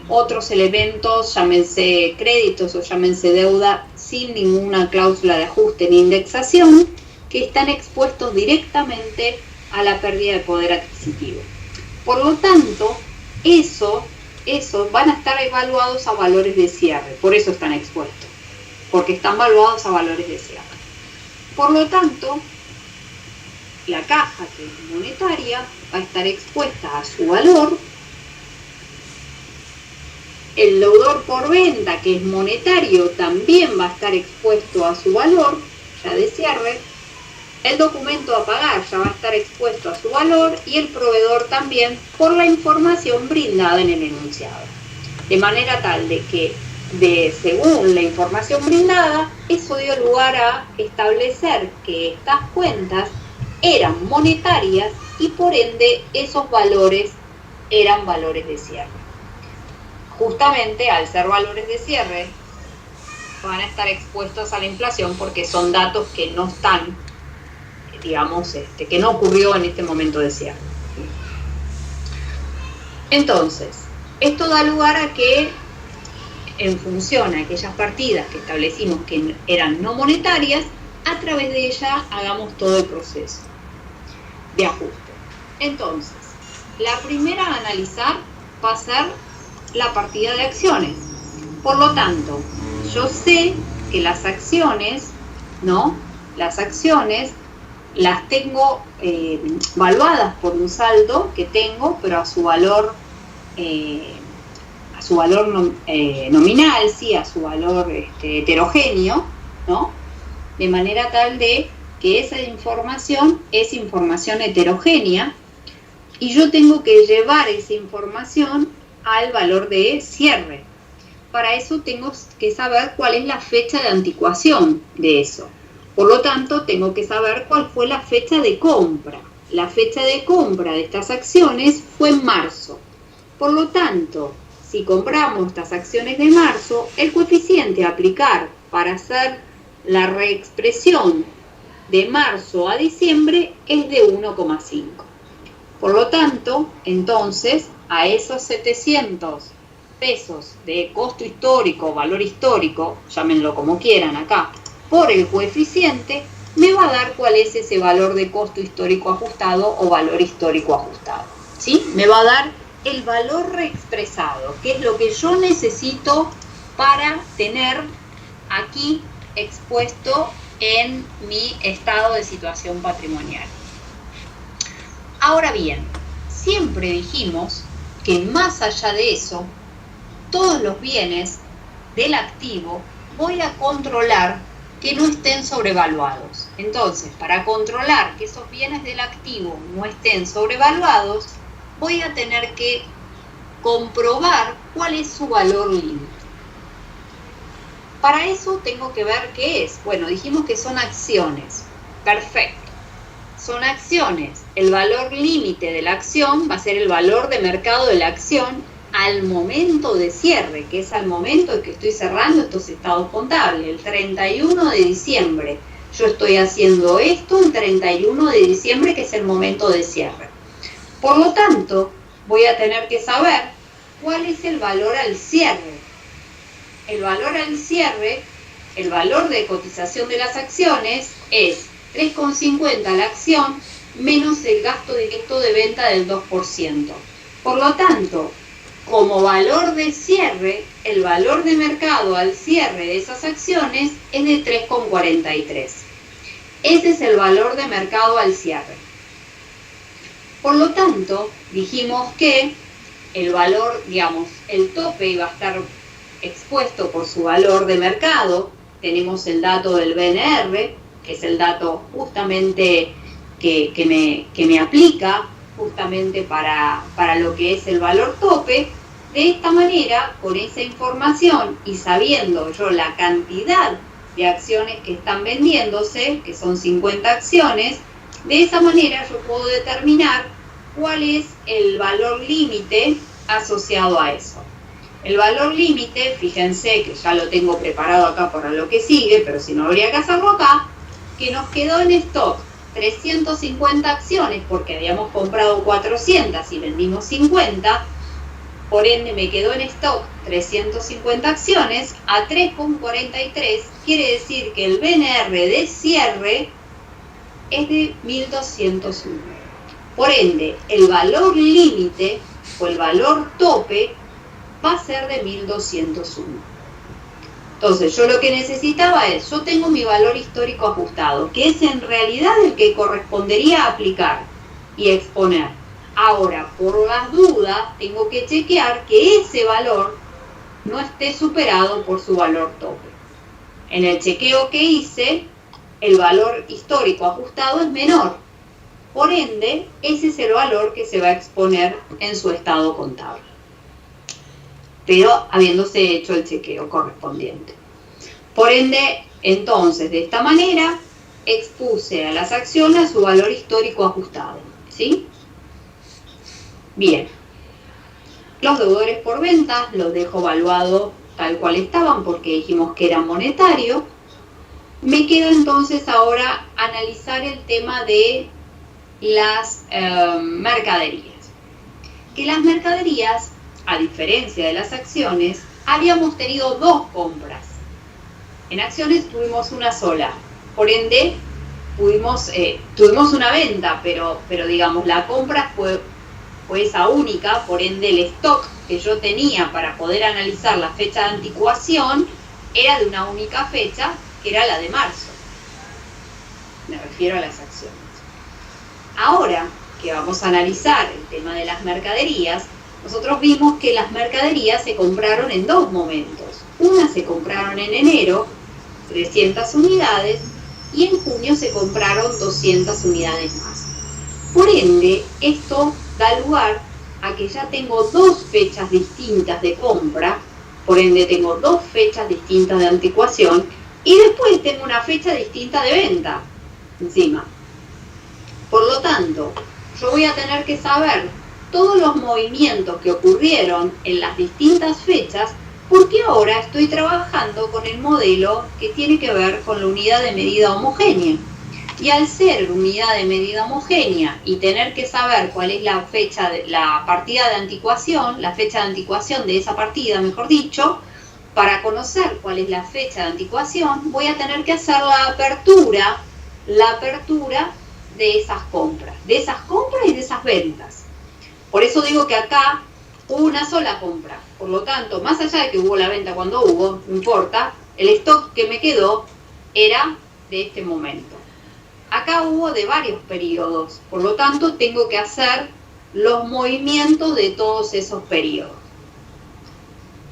otros elementos, llámense créditos o llámense deuda, sin ninguna cláusula de ajuste ni indexación, que están expuestos directamente a la pérdida de poder adquisitivo. Por lo tanto, esos van a estar evaluados a valores de cierre, por eso están expuestos, porque están evaluados a valores de cierre. Por lo tanto, la caja, que es monetaria, va a estar expuesta a su valor. El deudor por venta, que es monetario, también va a estar expuesto a su valor, ya de cierre. El documento a pagar ya va a estar expuesto a su valor y el proveedor también por la información brindada en el enunciado. De manera tal de que, según la información brindada, eso dio lugar a establecer que estas cuentas eran monetarias y por ende esos valores eran valores de cierre. Justamente al ser valores de cierre van a estar expuestos a la inflación porque son datos que no están, digamos, que no ocurrió en este momento de cierre. Entonces, esto da lugar a que, en función a aquellas partidas que establecimos que eran no monetarias, a través de ellas hagamos todo el proceso de ajuste. Entonces, la primera a analizar va a ser la partida de acciones. Por lo tanto, yo sé que las acciones, ¿no? Las acciones las tengo valuadas por un saldo que tengo, pero a su valor nominal, sí, a su valor heterogéneo, ¿no? De manera tal de que esa información es información heterogénea y yo tengo que llevar esa información al valor de cierre. Para eso tengo que saber cuál es la fecha de anticuación de eso. Por lo tanto, tengo que saber cuál fue la fecha de compra. La fecha de compra de estas acciones fue en marzo. Por lo tanto, si compramos estas acciones de marzo, el coeficiente a aplicar para hacer la reexpresión de marzo a diciembre es de 1,5. Por lo tanto, entonces, a esos 700 pesos de costo histórico, valor histórico, llámenlo como quieran acá, por el coeficiente, me va a dar cuál es ese valor de costo histórico ajustado o valor histórico ajustado, ¿sí? Me va a dar el valor reexpresado, que es lo que yo necesito para tener aquí expuesto en mi estado de situación patrimonial. Ahora bien, siempre dijimos que más allá de eso, todos los bienes del activo voy a controlar que no estén sobrevaluados. Entonces, para controlar que esos bienes del activo no estén sobrevaluados, voy a tener que comprobar cuál es su valor límite. Para eso tengo que ver qué es. Bueno, dijimos que son acciones. Perfecto. Son acciones. El valor límite de la acción va a ser el valor de mercado de la acción al momento de cierre, que es al momento en que estoy cerrando estos estados contables, el 31 de diciembre. Yo estoy haciendo esto el 31 de diciembre, que es el momento de cierre. Por lo tanto, voy a tener que saber cuál es el valor al cierre. El valor al cierre, el valor de cotización de las acciones es 3,50 la acción menos el gasto directo de venta del 2%. Por lo tanto, como valor de cierre, el valor de mercado al cierre de esas acciones es de 3,43. Ese es el valor de mercado al cierre. Por lo tanto, dijimos que el valor, digamos, el tope iba a estar expuesto por su valor de mercado. Tenemos el dato del BNR, que es el dato justamente que me aplica justamente para lo que es el valor tope. De esta manera, con esa información y sabiendo yo la cantidad de acciones que están vendiéndose, que son 50 acciones, de esa manera yo puedo determinar cuál es el valor límite asociado a eso. El valor límite, fíjense que ya lo tengo preparado acá para lo que sigue, pero si no habría que hacerlo acá, que nos quedó en stock 350 acciones porque habíamos comprado 400 y vendimos 50, por ende me quedó en stock 350 acciones a 3,43, quiere decir que el BNR de cierre es de 1201. Por ende, el valor límite o el valor tope va a ser de 1201. Entonces, yo lo que necesitaba es, yo tengo mi valor histórico ajustado, que es en realidad el que correspondería aplicar y exponer. Ahora, por las dudas, tengo que chequear que ese valor no esté superado por su valor tope. En el chequeo que hice, el valor histórico ajustado es menor. Por ende, ese es el valor que se va a exponer en su estado contable, pero habiéndose hecho el chequeo correspondiente. Por ende, entonces, de esta manera, expuse a las acciones su valor histórico ajustado, ¿sí? Bien. Los deudores por venta los dejo evaluados tal cual estaban porque dijimos que eran monetarios. Me queda entonces ahora analizar el tema de las mercaderías. Que las mercaderías, a diferencia de las acciones, habíamos tenido dos compras. En acciones tuvimos una sola, por ende tuvimos una venta, pero digamos la compra fue esa única, por ende el stock que yo tenía para poder analizar la fecha de anticuación era de una única fecha, que era la de marzo. Me refiero a las acciones. Ahora que vamos a analizar el tema de las mercaderías, nosotros vimos que las mercaderías se compraron en dos momentos. Una se compraron en enero, 300 unidades, y en junio se compraron 200 unidades más. Por ende, esto da lugar a que ya tengo dos fechas distintas de compra, por ende tengo dos fechas distintas de anticuación, y después tengo una fecha distinta de venta encima. Por lo tanto, yo voy a tener que saber todos los movimientos que ocurrieron en las distintas fechas, porque ahora estoy trabajando con el modelo que tiene que ver con la unidad de medida homogénea. Y al ser unidad de medida homogénea y tener que saber cuál es la fecha, la partida de anticuación, la fecha de anticuación de esa partida, mejor dicho, para conocer cuál es la fecha de anticuación, voy a tener que hacer la apertura de esas compras y de esas ventas. Por eso digo que acá hubo una sola compra. Por lo tanto, más allá de que hubo la venta cuando hubo, no importa, el stock que me quedó era de este momento. Acá hubo de varios periodos, por lo tanto tengo que hacer los movimientos de todos esos periodos.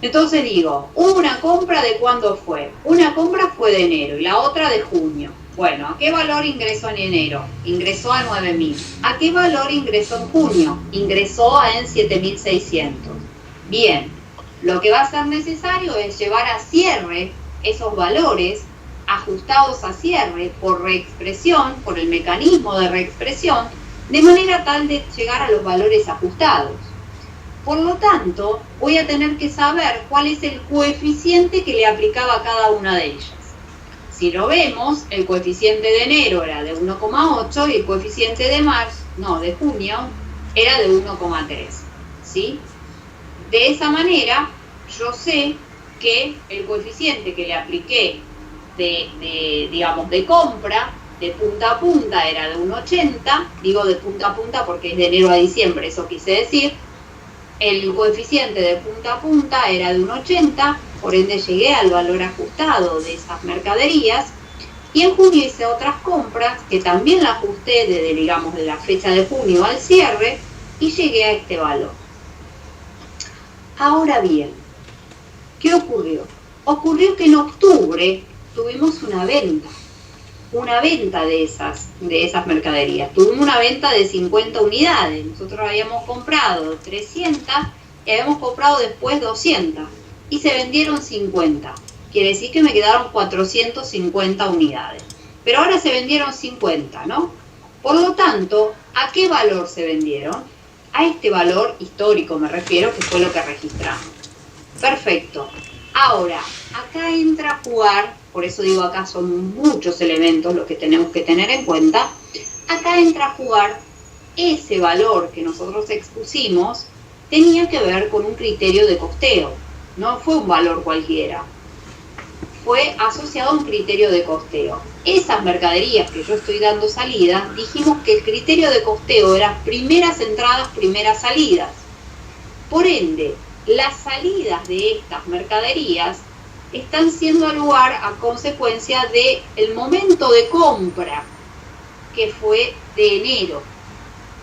Entonces digo, una compra de cuándo fue. Una compra fue de enero y la otra de junio. Bueno, ¿a qué valor ingresó en enero? Ingresó a 9.000. ¿A qué valor ingresó en junio? Ingresó en 7.600. Bien, lo que va a ser necesario es llevar a cierre esos valores ajustados a cierre por reexpresión, por el mecanismo de reexpresión, de manera tal de llegar a los valores ajustados. Por lo tanto, voy a tener que saber cuál es el coeficiente que le aplicaba a cada una de ellas. Si lo vemos, el coeficiente de enero era de 1,8 y el coeficiente de junio era de 1,3, ¿sí? De esa manera, yo sé que el coeficiente que le apliqué de compra, de punta a punta, era de 1,80, digo de punta a punta porque es de enero a diciembre, eso quise decir. El coeficiente de punta a punta era de 1,80, por ende llegué al valor ajustado de esas mercaderías, y en junio hice otras compras que también la ajusté de la fecha de junio al cierre y llegué a este valor. Ahora bien, ¿qué ocurrió? Ocurrió que en octubre tuvimos una venta de esas mercaderías. Tuvimos una venta de 50 unidades. Nosotros habíamos comprado 300 y habíamos comprado después 200 y se vendieron 50. Quiere decir que me quedaron 450 unidades. Pero ahora se vendieron 50, ¿no? Por lo tanto, ¿a qué valor se vendieron? A este valor histórico me refiero, que fue lo que registramos. Perfecto. Ahora, acá entra a jugar, por eso digo acá son muchos elementos los que tenemos que tener en cuenta, acá entra a jugar ese valor que nosotros expusimos, tenía que ver con un criterio de costeo, no fue un valor cualquiera, fue asociado a un criterio de costeo. Esas mercaderías que yo estoy dando salida, dijimos que el criterio de costeo era primeras entradas, primeras salidas. Por ende, las salidas de estas mercaderías están siendo lugar a consecuencia del momento de compra, que fue de enero.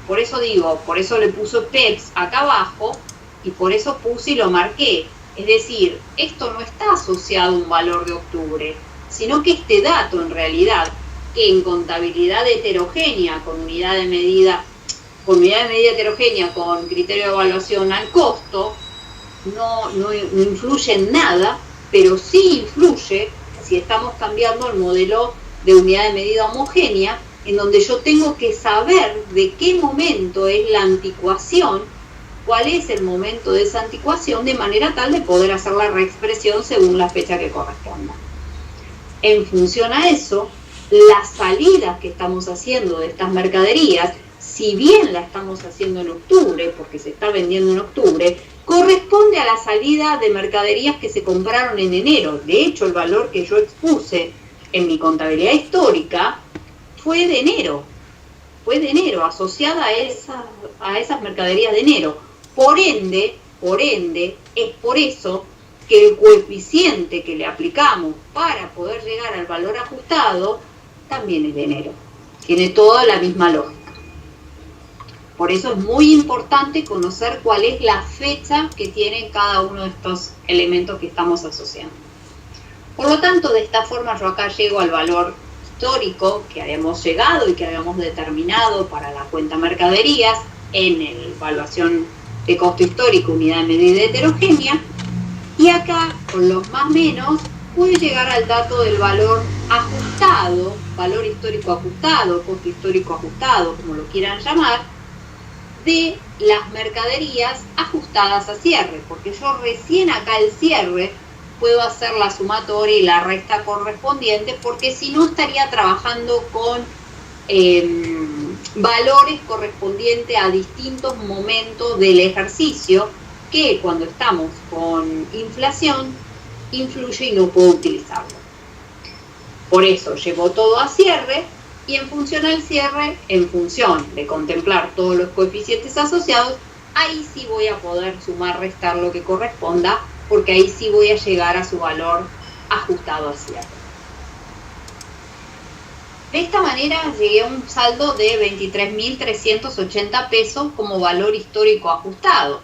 Por eso digo, por eso le puso PEPS acá abajo, y por eso puse y lo marqué. Es decir, esto no está asociado a un valor de octubre, sino que este dato en realidad, que en contabilidad heterogénea, con unidad de medida heterogénea, con criterio de evaluación al costo, no influye en nada, pero sí influye si estamos cambiando el modelo de unidad de medida homogénea, en donde yo tengo que saber de qué momento es la anticuación, cuál es el momento de esa anticuación, de manera tal de poder hacer la reexpresión según la fecha que corresponda. En función a eso, las salidas que estamos haciendo de estas mercaderías, si bien la estamos haciendo en octubre, porque se está vendiendo en octubre, corresponde a la salida de mercaderías que se compraron en enero. De hecho, el valor que yo expuse en mi contabilidad histórica fue de enero, asociada a esas mercaderías de enero. Por ende, es por eso que el coeficiente que le aplicamos para poder llegar al valor ajustado también es de enero. Tiene toda la misma lógica. Por eso es muy importante conocer cuál es la fecha que tiene cada uno de estos elementos que estamos asociando. Por lo tanto, de esta forma yo acá llego al valor histórico que habíamos llegado y que habíamos determinado para la cuenta mercaderías en la evaluación de costo histórico, unidad de medida heterogénea, y acá con los más menos pude llegar al dato del valor ajustado, valor histórico ajustado, costo histórico ajustado, como lo quieran llamar, de las mercaderías ajustadas a cierre, porque yo recién acá el cierre puedo hacer la sumatoria y la resta correspondiente, porque si no estaría trabajando con valores correspondientes a distintos momentos del ejercicio, que cuando estamos con inflación influye y no puedo utilizarlo. Por eso llevo todo a cierre, y en función al cierre, en función de contemplar todos los coeficientes asociados, ahí sí voy a poder sumar, restar lo que corresponda, porque ahí sí voy a llegar a su valor ajustado a cierre. De esta manera llegué a un saldo de 23.380 pesos como valor histórico ajustado.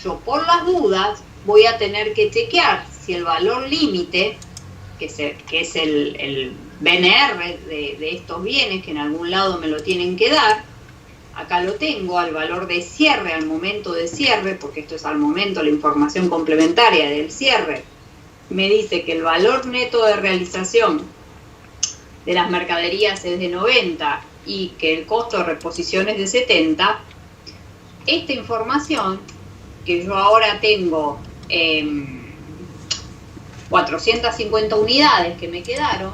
Yo por las dudas voy a tener que chequear si el valor límite, que es el BNR de estos bienes, que en algún lado me lo tienen que dar, acá lo tengo, al valor de cierre, al momento de cierre, porque esto es al momento, la información complementaria del cierre, me dice que el valor neto de realización de las mercaderías es de 90 y que el costo de reposición es de 70, esta información que yo ahora tengo 450 unidades que me quedaron,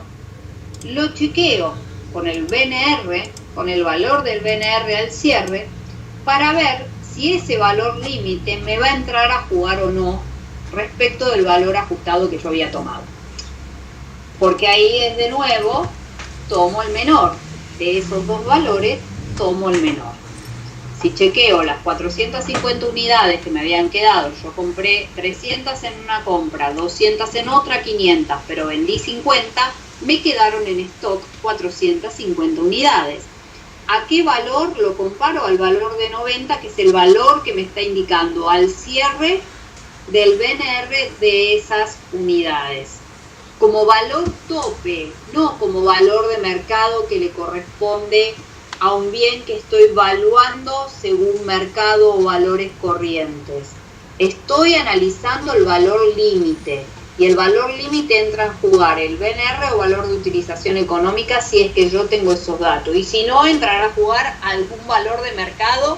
lo chequeo con el BNR, con el valor del BNR al cierre, para ver si ese valor límite me va a entrar a jugar o no respecto del valor ajustado que yo había tomado. Porque ahí es de nuevo, tomo el menor. De esos dos valores, tomo el menor. Si chequeo las 450 unidades que me habían quedado, yo compré 300 en una compra, 200 en otra, 500, pero vendí 50, me quedaron en stock 450 unidades. ¿A qué valor lo comparo? Al valor de 90, que es el valor que me está indicando al cierre del BNR de esas unidades. Como valor tope, no como valor de mercado que le corresponde a un bien que estoy valuando según mercado o valores corrientes. Estoy analizando el valor límite, y el valor límite entra a jugar el BNR o valor de utilización económica si es que yo tengo esos datos, y si no, entrará a jugar algún valor de mercado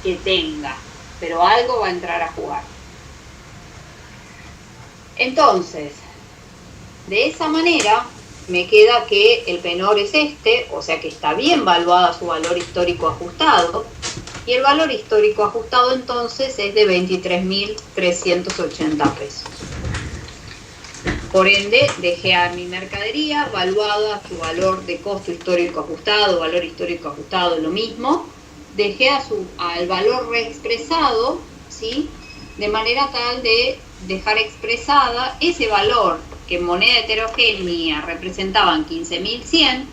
que tenga, pero algo va a entrar a jugar. Entonces, de esa manera me queda que el penor es este, o sea que está bien valuada su valor histórico ajustado, y el valor histórico ajustado entonces es de 23.380 pesos. Por ende, dejé a mi mercadería valuada a su valor de costo histórico ajustado, valor histórico ajustado, lo mismo. Dejé al valor reexpresado, ¿sí? De manera tal de dejar expresada ese valor que en moneda heterogénea representaban 15.100,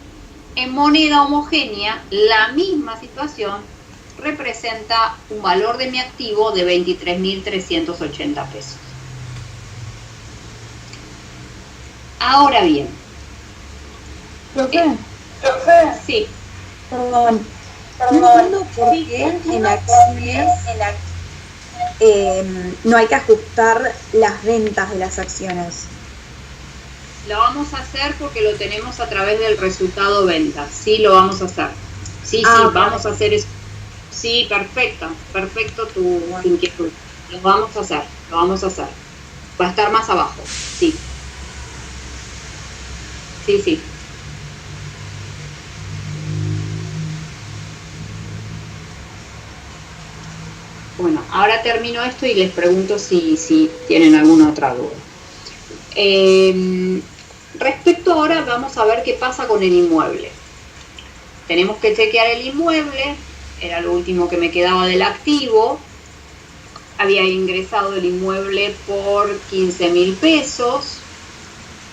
en moneda homogénea la misma situación representa un valor de mi activo de 23.380 pesos. Ahora bien. ¿Profe? Sí. Perdón. No entiendo por qué en acciones no hay que ajustar las ventas de las acciones. Lo vamos a hacer porque lo tenemos a través del resultado ventas. Sí, lo vamos a hacer. Sí, vamos a hacer eso. Sí, perfecto tu inquietud. Lo vamos a hacer. Va a estar más abajo. Sí. Sí. Bueno, ahora termino esto y les pregunto si tienen alguna otra duda. Respecto ahora, vamos a ver qué pasa con el inmueble. Tenemos que chequear el inmueble, era lo último que me quedaba del activo. Había ingresado el inmueble por 15.000 pesos.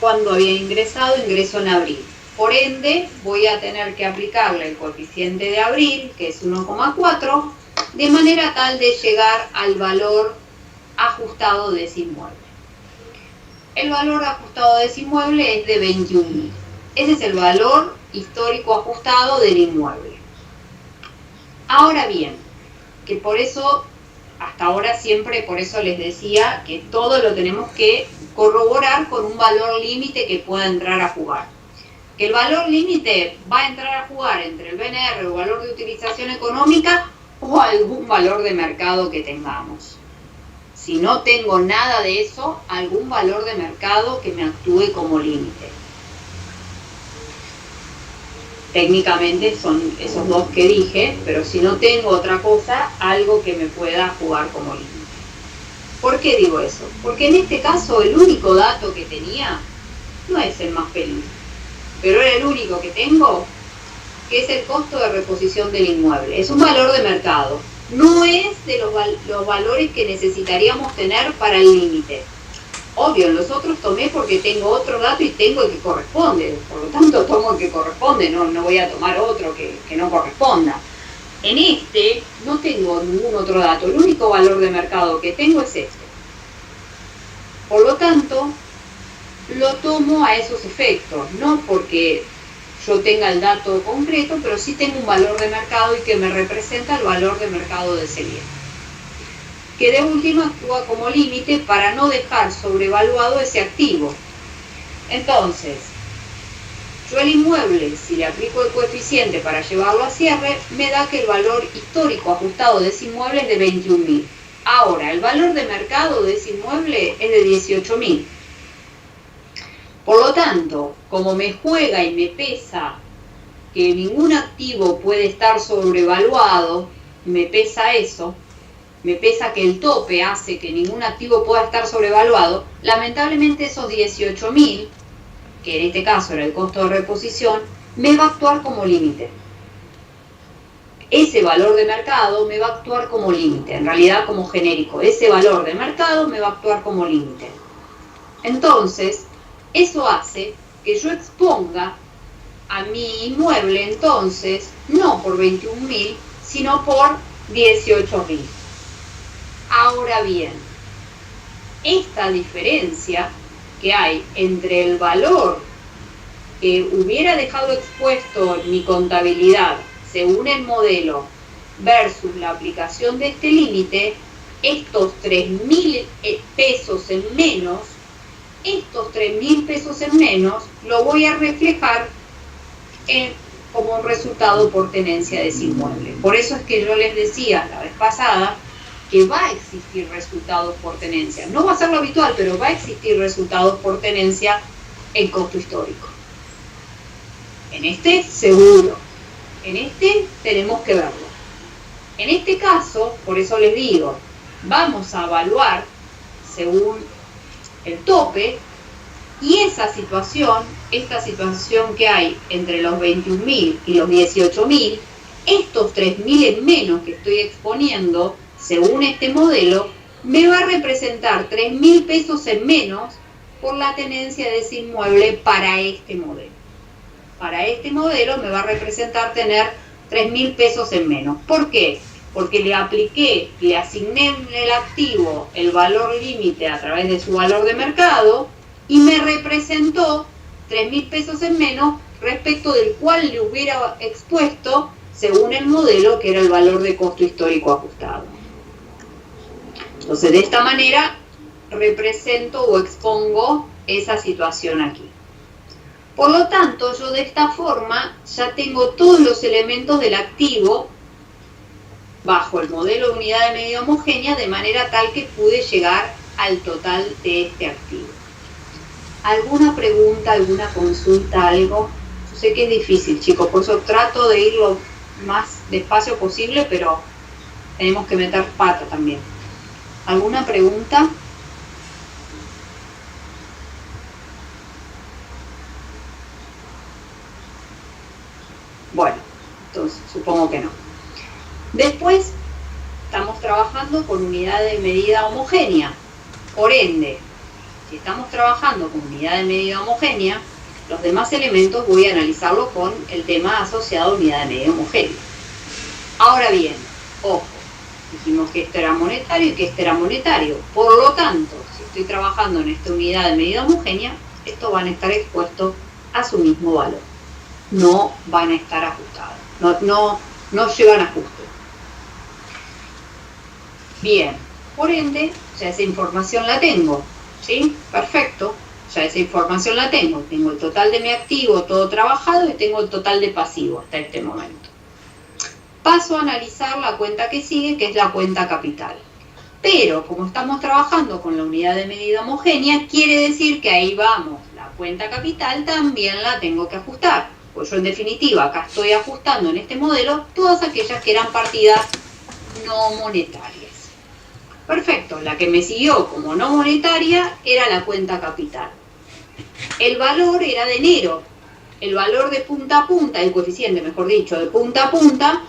Cuando había ingresado, ingreso en abril. Por ende, voy a tener que aplicarle el coeficiente de abril, que es 1,4, de manera tal de llegar al valor ajustado de ese inmueble. El valor ajustado de ese inmueble es de 21.000. Ese es el valor histórico ajustado del inmueble. Ahora bien, que por eso, hasta ahora siempre, por eso les decía que todo lo tenemos que corroborar con un valor límite que pueda entrar a jugar. Que el valor límite va a entrar a jugar entre el BNR o valor de utilización económica o algún valor de mercado que tengamos. Si no tengo nada de eso, algún valor de mercado que me actúe como límite. Técnicamente son esos dos que dije, pero si no tengo otra cosa, algo que me pueda jugar como límite. ¿Por qué digo eso? Porque en este caso el único dato que tenía no es el más feliz, pero era el único que tengo, que es el costo de reposición del inmueble. Es un valor de mercado. No es de los valores que necesitaríamos tener para el límite. Obvio, los otros tomé porque tengo otro dato y tengo el que corresponde. Por lo tanto, tomo el que corresponde, no voy a tomar otro que no corresponda. En este no tengo ningún otro dato. El único valor de mercado que tengo es este. Por lo tanto, lo tomo a esos efectos. No porque yo tenga el dato concreto, pero sí tengo un valor de mercado y que me representa el valor de mercado de ese bien. Que de última actúa como límite para no dejar sobrevaluado ese activo. Entonces, yo el inmueble, si le aplico el coeficiente para llevarlo a cierre, me da que el valor histórico ajustado de ese inmueble es de 21.000. Ahora, el valor de mercado de ese inmueble es de 18.000. Por lo tanto, como me juega y me pesa que ningún activo puede estar sobrevaluado, me pesa eso, me pesa que el tope hace que ningún activo pueda estar sobrevaluado, lamentablemente esos 18.000, que en este caso era el costo de reposición, me va a actuar como límite. Ese valor de mercado me va a actuar como límite, en realidad como genérico. Ese valor de mercado me va a actuar como límite. Entonces, eso hace que yo exponga a mi inmueble entonces, no por 21.000, sino por 18.000. Ahora bien, esta diferencia que hay entre el valor que hubiera dejado expuesto en mi contabilidad según el modelo versus la aplicación de este límite, estos 3.000 pesos en menos, lo voy a reflejar como un resultado por tenencia de ese inmueble. Por eso es que yo les decía la vez pasada que va a existir resultados por tenencia. No va a ser lo habitual, pero va a existir resultados por tenencia en costo histórico. En este, seguro. En este, tenemos que verlo. En este caso, por eso les digo, vamos a evaluar según el tope y esta situación que hay entre los 21.000 y los 18.000, estos 3.000 en menos que estoy exponiendo, según este modelo, me va a representar 3.000 pesos en menos por la tenencia de ese inmueble para este modelo. Para este modelo me va a representar tener 3.000 pesos en menos. ¿Por qué? Porque le asigné en el activo el valor límite a través de su valor de mercado y me representó 3.000 pesos en menos respecto del cual le hubiera expuesto según el modelo que era el valor de costo histórico ajustado. Entonces, de esta manera represento o expongo esa situación aquí. Por lo tanto, yo de esta forma ya tengo todos los elementos del activo bajo el modelo de unidad de medida homogénea, de manera tal que pude llegar al total de este activo. ¿Alguna pregunta, alguna consulta, algo? Yo sé que es difícil, chicos, por eso trato de ir lo más despacio posible, pero tenemos que meter pata también. ¿Alguna pregunta? Bueno, entonces supongo que no. Después estamos trabajando con unidad de medida homogénea. Por ende, si estamos trabajando con unidad de medida homogénea, los demás elementos voy a analizarlo con el tema asociado a unidad de medida homogénea. Ahora bien, ojo, dijimos que esto era monetario y que este era monetario. Por lo tanto, si estoy trabajando en esta unidad de medida homogénea, estos van a estar expuestos a su mismo valor. No van a estar ajustados, no llevan ajuste. Bien, por ende, ya esa información la tengo, ¿sí? Perfecto, ya esa información la tengo. Tengo el total de mi activo, todo trabajado, y tengo el total de pasivo hasta este momento. Paso a analizar la cuenta que sigue, que es la cuenta capital. Pero, como estamos trabajando con la unidad de medida homogénea, quiere decir que ahí vamos, la cuenta capital también la tengo que ajustar. Pues yo en definitiva acá estoy ajustando en este modelo todas aquellas que eran partidas no monetarias. Perfecto, la que me siguió como no monetaria era la cuenta capital. El valor era de enero. El valor de punta a punta, el coeficiente mejor dicho, de punta a punta,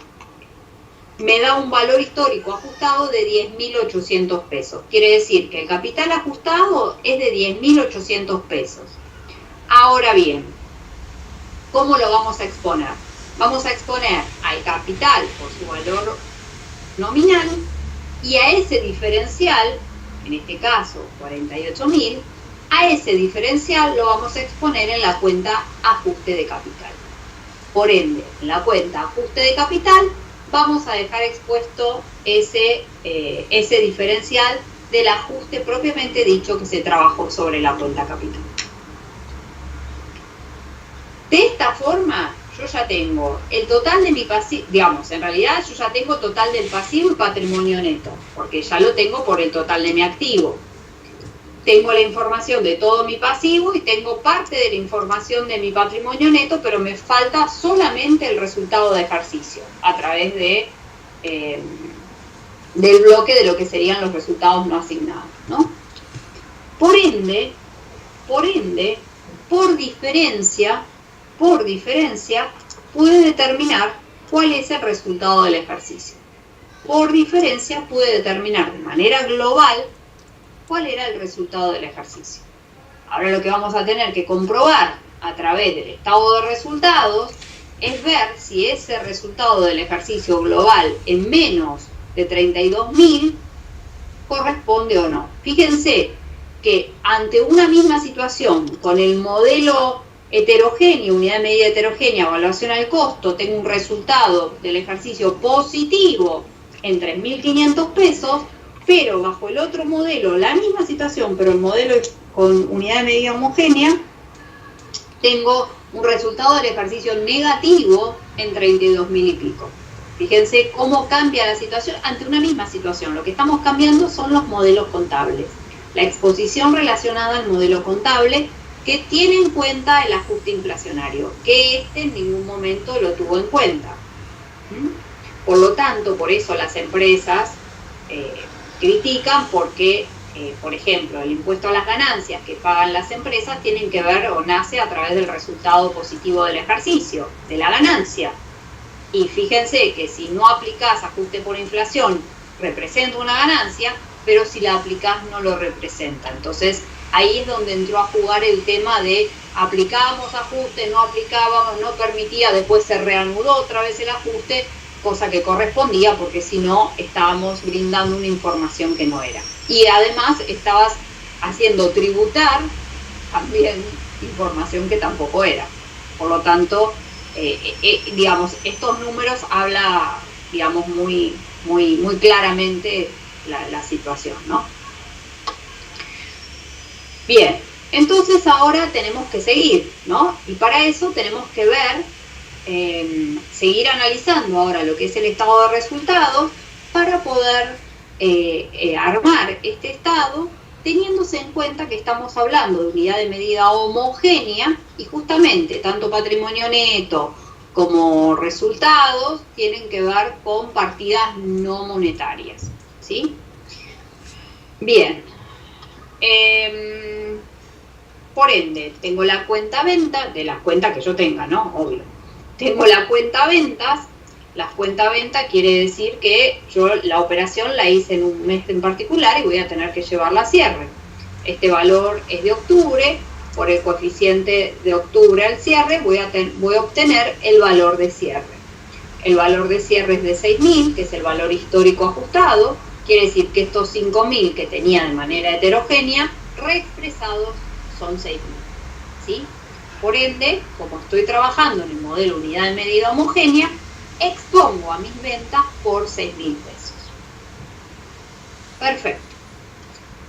me da un valor histórico ajustado de 10.800 pesos. Quiere decir que el capital ajustado es de 10.800 pesos. Ahora bien, ¿cómo lo vamos a exponer? Vamos a exponer al capital por su valor nominal y a ese diferencial, en este caso 48.000, a ese diferencial lo vamos a exponer en la cuenta ajuste de capital. Por ende, en la cuenta ajuste de capital vamos a dejar expuesto ese diferencial del ajuste propiamente dicho que se trabajó sobre la cuenta capital. De esta forma, yo ya tengo el total de mi pasivo, digamos, en realidad yo ya tengo total del pasivo y patrimonio neto, porque ya lo tengo por el total de mi activo. Tengo la información de todo mi pasivo y tengo parte de la información de mi patrimonio neto, pero me falta solamente el resultado de ejercicio a través de, del bloque de lo que serían los resultados no asignados, ¿no? Por ende, por diferencia, pude determinar cuál es el resultado del ejercicio. Por diferencia, pude determinar de manera global cuál era el resultado del ejercicio. Ahora lo que vamos a tener que comprobar a través del estado de resultados es ver si ese resultado del ejercicio global en menos de 32.000 corresponde o no. Fíjense que ante una misma situación, con el modelo heterogéneo, unidad de medida heterogénea, evaluación al costo, tengo un resultado del ejercicio positivo en 3.500 pesos, pero bajo el otro modelo, la misma situación, pero el modelo con unidad de medida homogénea, tengo un resultado del ejercicio negativo en 32.000 y pico. Fíjense cómo cambia la situación ante una misma situación. Lo que estamos cambiando son los modelos contables. La exposición relacionada al modelo contable que tiene en cuenta el ajuste inflacionario, que en ningún momento lo tuvo en cuenta. Por lo tanto, por eso las empresas critican porque, por ejemplo, el impuesto a las ganancias que pagan las empresas tienen que ver o nace a través del resultado positivo del ejercicio, de la ganancia. Y fíjense que si no aplicás ajuste por inflación, representa una ganancia, pero si la aplicás no lo representa. Entonces, ahí es donde entró a jugar el tema de aplicábamos ajuste, no aplicábamos, no permitía, después se reanudó otra vez el ajuste, cosa que correspondía porque si no estábamos brindando una información que no era. Y además estabas haciendo tributar también información que tampoco era. Por lo tanto, digamos, estos números habla, digamos, muy claramente la situación, ¿no? Bien, entonces ahora tenemos que seguir, ¿no? Y para eso tenemos que ver, seguir analizando ahora lo que es el estado de resultados para poder armar este estado teniéndose en cuenta que estamos hablando de unidad de medida homogénea y justamente tanto patrimonio neto como resultados tienen que ver con partidas no monetarias, ¿sí? Bien. Por ende, tengo la cuenta venta, de las cuentas que yo tenga, ¿no? Obvio. Tengo la cuenta ventas. La cuenta venta quiere decir que yo la operación la hice en un mes en particular y voy a tener que llevarla a cierre. Este valor es de octubre, por el coeficiente de octubre al cierre voy a obtener el valor de cierre. El valor de cierre es de 6.000, que es el valor histórico ajustado, quiere decir que estos 5.000 que tenía de manera heterogénea, reexpresados son 6.000, ¿sí? Por ende, como estoy trabajando en el modelo unidad de medida homogénea, expongo a mis ventas por 6.000 pesos. Perfecto.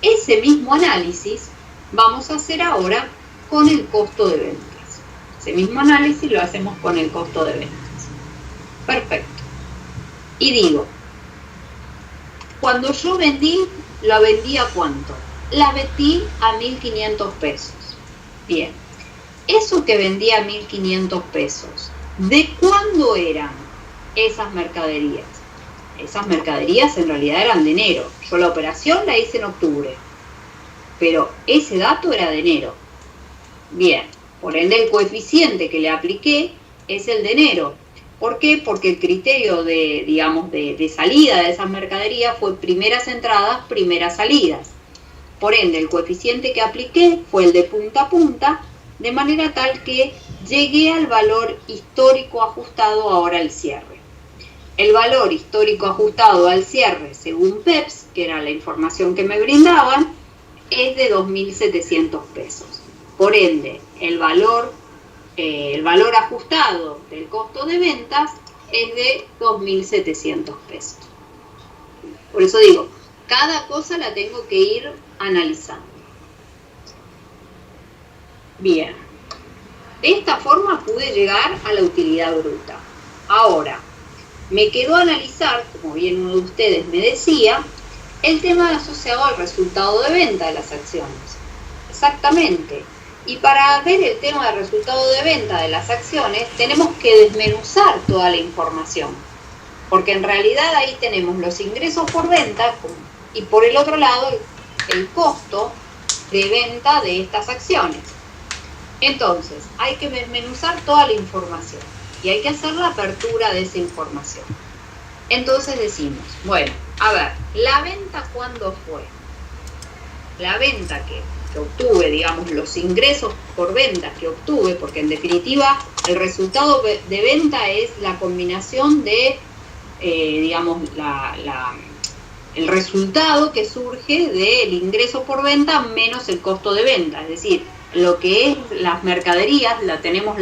Ese mismo análisis vamos a hacer ahora con el costo de ventas. Ese mismo análisis lo hacemos con el costo de ventas. Perfecto. Y digo, cuando yo vendí, ¿la vendí a cuánto? La vendí a 1.500 pesos. Bien. Eso que vendí a 1.500 pesos, ¿de cuándo eran esas mercaderías? Esas mercaderías en realidad eran de enero. Yo la operación la hice en octubre, pero ese dato era de enero. Bien, por ende el coeficiente que le apliqué es el de enero. ¿Por qué? Porque el criterio de, digamos, de salida de esas mercaderías fue primeras entradas, primeras salidas. Por ende, el coeficiente que apliqué fue el de punta a punta, de manera tal que llegué al valor histórico ajustado ahora al cierre. El valor histórico ajustado al cierre, según PEPS, que era la información que me brindaban, es de 2.700 pesos. Por ende, el valor ajustado del costo de ventas es de 2.700 pesos. Por eso digo, cada cosa la tengo que ir analizando. Bien. De esta forma pude llegar a la utilidad bruta. Ahora, me quedó analizar, como bien uno de ustedes me decía, el tema asociado al resultado de venta de las acciones. Exactamente. Y para ver el tema del resultado de venta de las acciones, tenemos que desmenuzar toda la información. Porque en realidad ahí tenemos los ingresos por venta y por el otro lado el costo de venta de estas acciones. Entonces, hay que desmenuzar toda la información y hay que hacer la apertura de esa información. Entonces decimos, bueno, a ver, ¿la venta cuándo fue? La venta que obtuve, digamos, los ingresos por venta que obtuve, porque en definitiva el resultado de venta es la combinación de, digamos, el resultado que surge del ingreso por venta menos el costo de venta, es decir, lo que es las mercaderías, la tenemos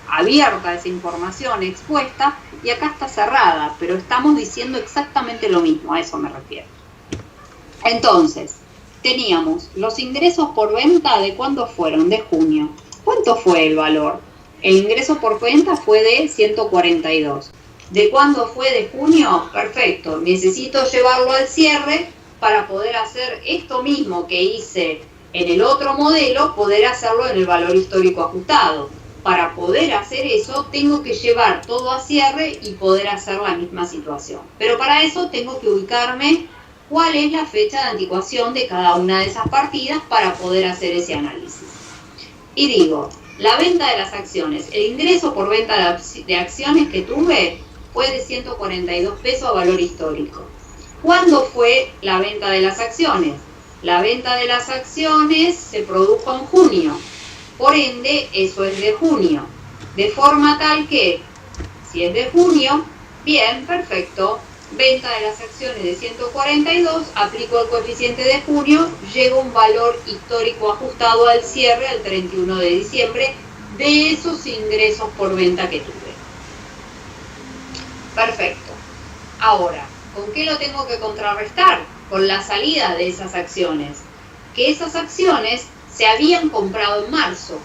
abierta esa información expuesta y acá está cerrada, pero estamos diciendo exactamente lo mismo, a eso me refiero. Entonces, teníamos los ingresos por venta, ¿de cuándo fueron? De junio. ¿Cuánto fue el valor? El ingreso por venta fue de 142. ¿De cuándo fue? De junio. Perfecto. Necesito llevarlo al cierre para poder hacer esto mismo que hice en el otro modelo, poder hacerlo en el valor histórico ajustado. Para poder hacer eso, tengo que llevar todo a cierre y poder hacer la misma situación. Pero para eso tengo que ubicarme cuál es la fecha de anticuación de cada una de esas partidas para poder hacer ese análisis. Y digo, la venta de las acciones, el ingreso por venta de acciones que tuve fue de 142 pesos a valor histórico. ¿Cuándo fue la venta de las acciones? La venta de las acciones se produjo en junio, por ende eso es de junio, de forma tal que, si es de junio, bien, perfecto, venta de las acciones de 142, aplico el coeficiente de junio, llego a un valor histórico ajustado al cierre, al 31 de diciembre, de esos ingresos por venta que tuve. Perfecto. Ahora, ¿con qué lo tengo que contrarrestar? Con la salida de esas acciones. Que esas acciones se habían comprado en marzo.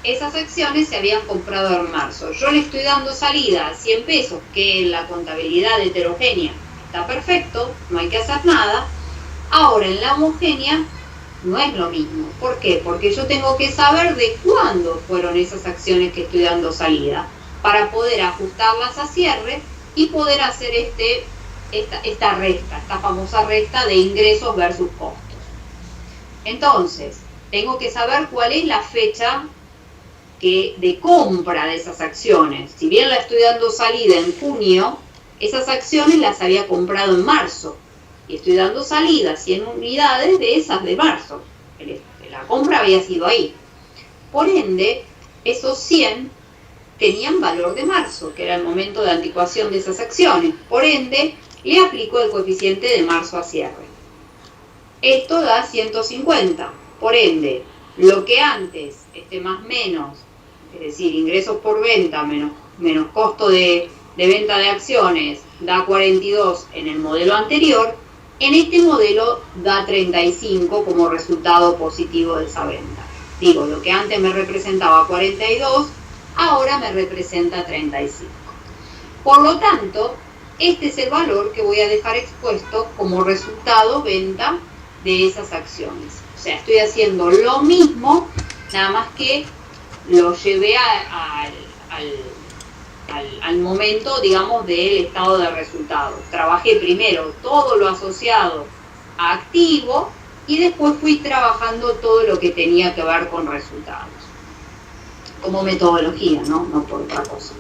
Esas acciones se habían comprado en marzo. Yo le estoy dando salida a 100 pesos, que en la contabilidad heterogénea está perfecto, no hay que hacer nada. Ahora, en la homogénea no es lo mismo. ¿Por qué? Porque yo tengo que saber de cuándo fueron esas acciones que estoy dando salida, para poder ajustarlas a cierre y poder hacer esta resta, esta famosa resta de ingresos versus costos. Entonces, tengo que saber cuál es la fecha de compra de esas acciones. Si bien la estoy dando salida en junio, esas acciones las había comprado en marzo. Y estoy dando salida 100 unidades de esas de marzo. La compra había sido ahí. Por ende, esos 100 tenían valor de marzo, que era el momento de anticuación de esas acciones. Por ende, le aplico el coeficiente de marzo a cierre. Esto da 150. Por ende, lo que antes, más menos, es decir, ingresos por venta menos costo de venta de acciones, da 42 en el modelo anterior, en este modelo da 35 como resultado positivo de esa venta. Digo, lo que antes me representaba 42, ahora me representa 35. Por lo tanto, este es el valor que voy a dejar expuesto como resultado venta de esas acciones. O sea, estoy haciendo lo mismo, nada más que lo llevé al momento, digamos, del estado de resultados. Trabajé primero todo lo asociado a activo y después fui trabajando todo lo que tenía que ver con resultados. Como metodología, ¿no? No por otra cosa.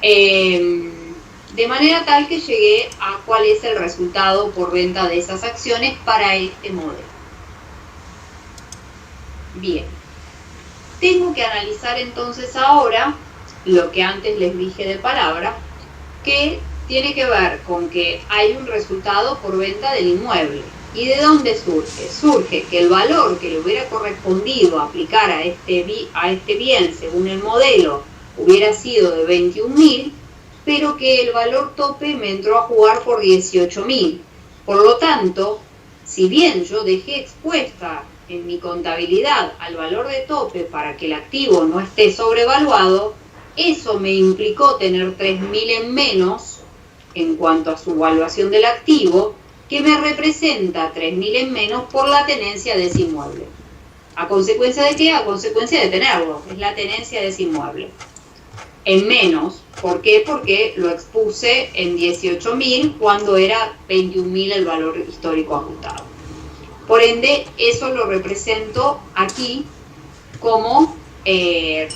De manera tal que llegué a cuál es el resultado por venta de esas acciones para este modelo. Bien. Tengo que analizar entonces ahora lo que antes les dije de palabra, que tiene que ver con que hay un resultado por venta del inmueble. ¿Y de dónde surge? Surge que el valor que le hubiera correspondido aplicar a este bien según el modelo hubiera sido de 21.000, pero que el valor tope me entró a jugar por 18.000. Por lo tanto, si bien yo dejé expuesta en mi contabilidad al valor de tope para que el activo no esté sobrevaluado, eso me implicó tener 3.000 en menos en cuanto a su valuación del activo, que me representa 3.000 en menos por la tenencia de ese inmueble. ¿A consecuencia de qué? A consecuencia de tenerlo, es la tenencia de ese inmueble. En menos, ¿por qué? Porque lo expuse en 18.000 cuando era 21.000 el valor histórico ajustado. Por ende, eso lo represento aquí como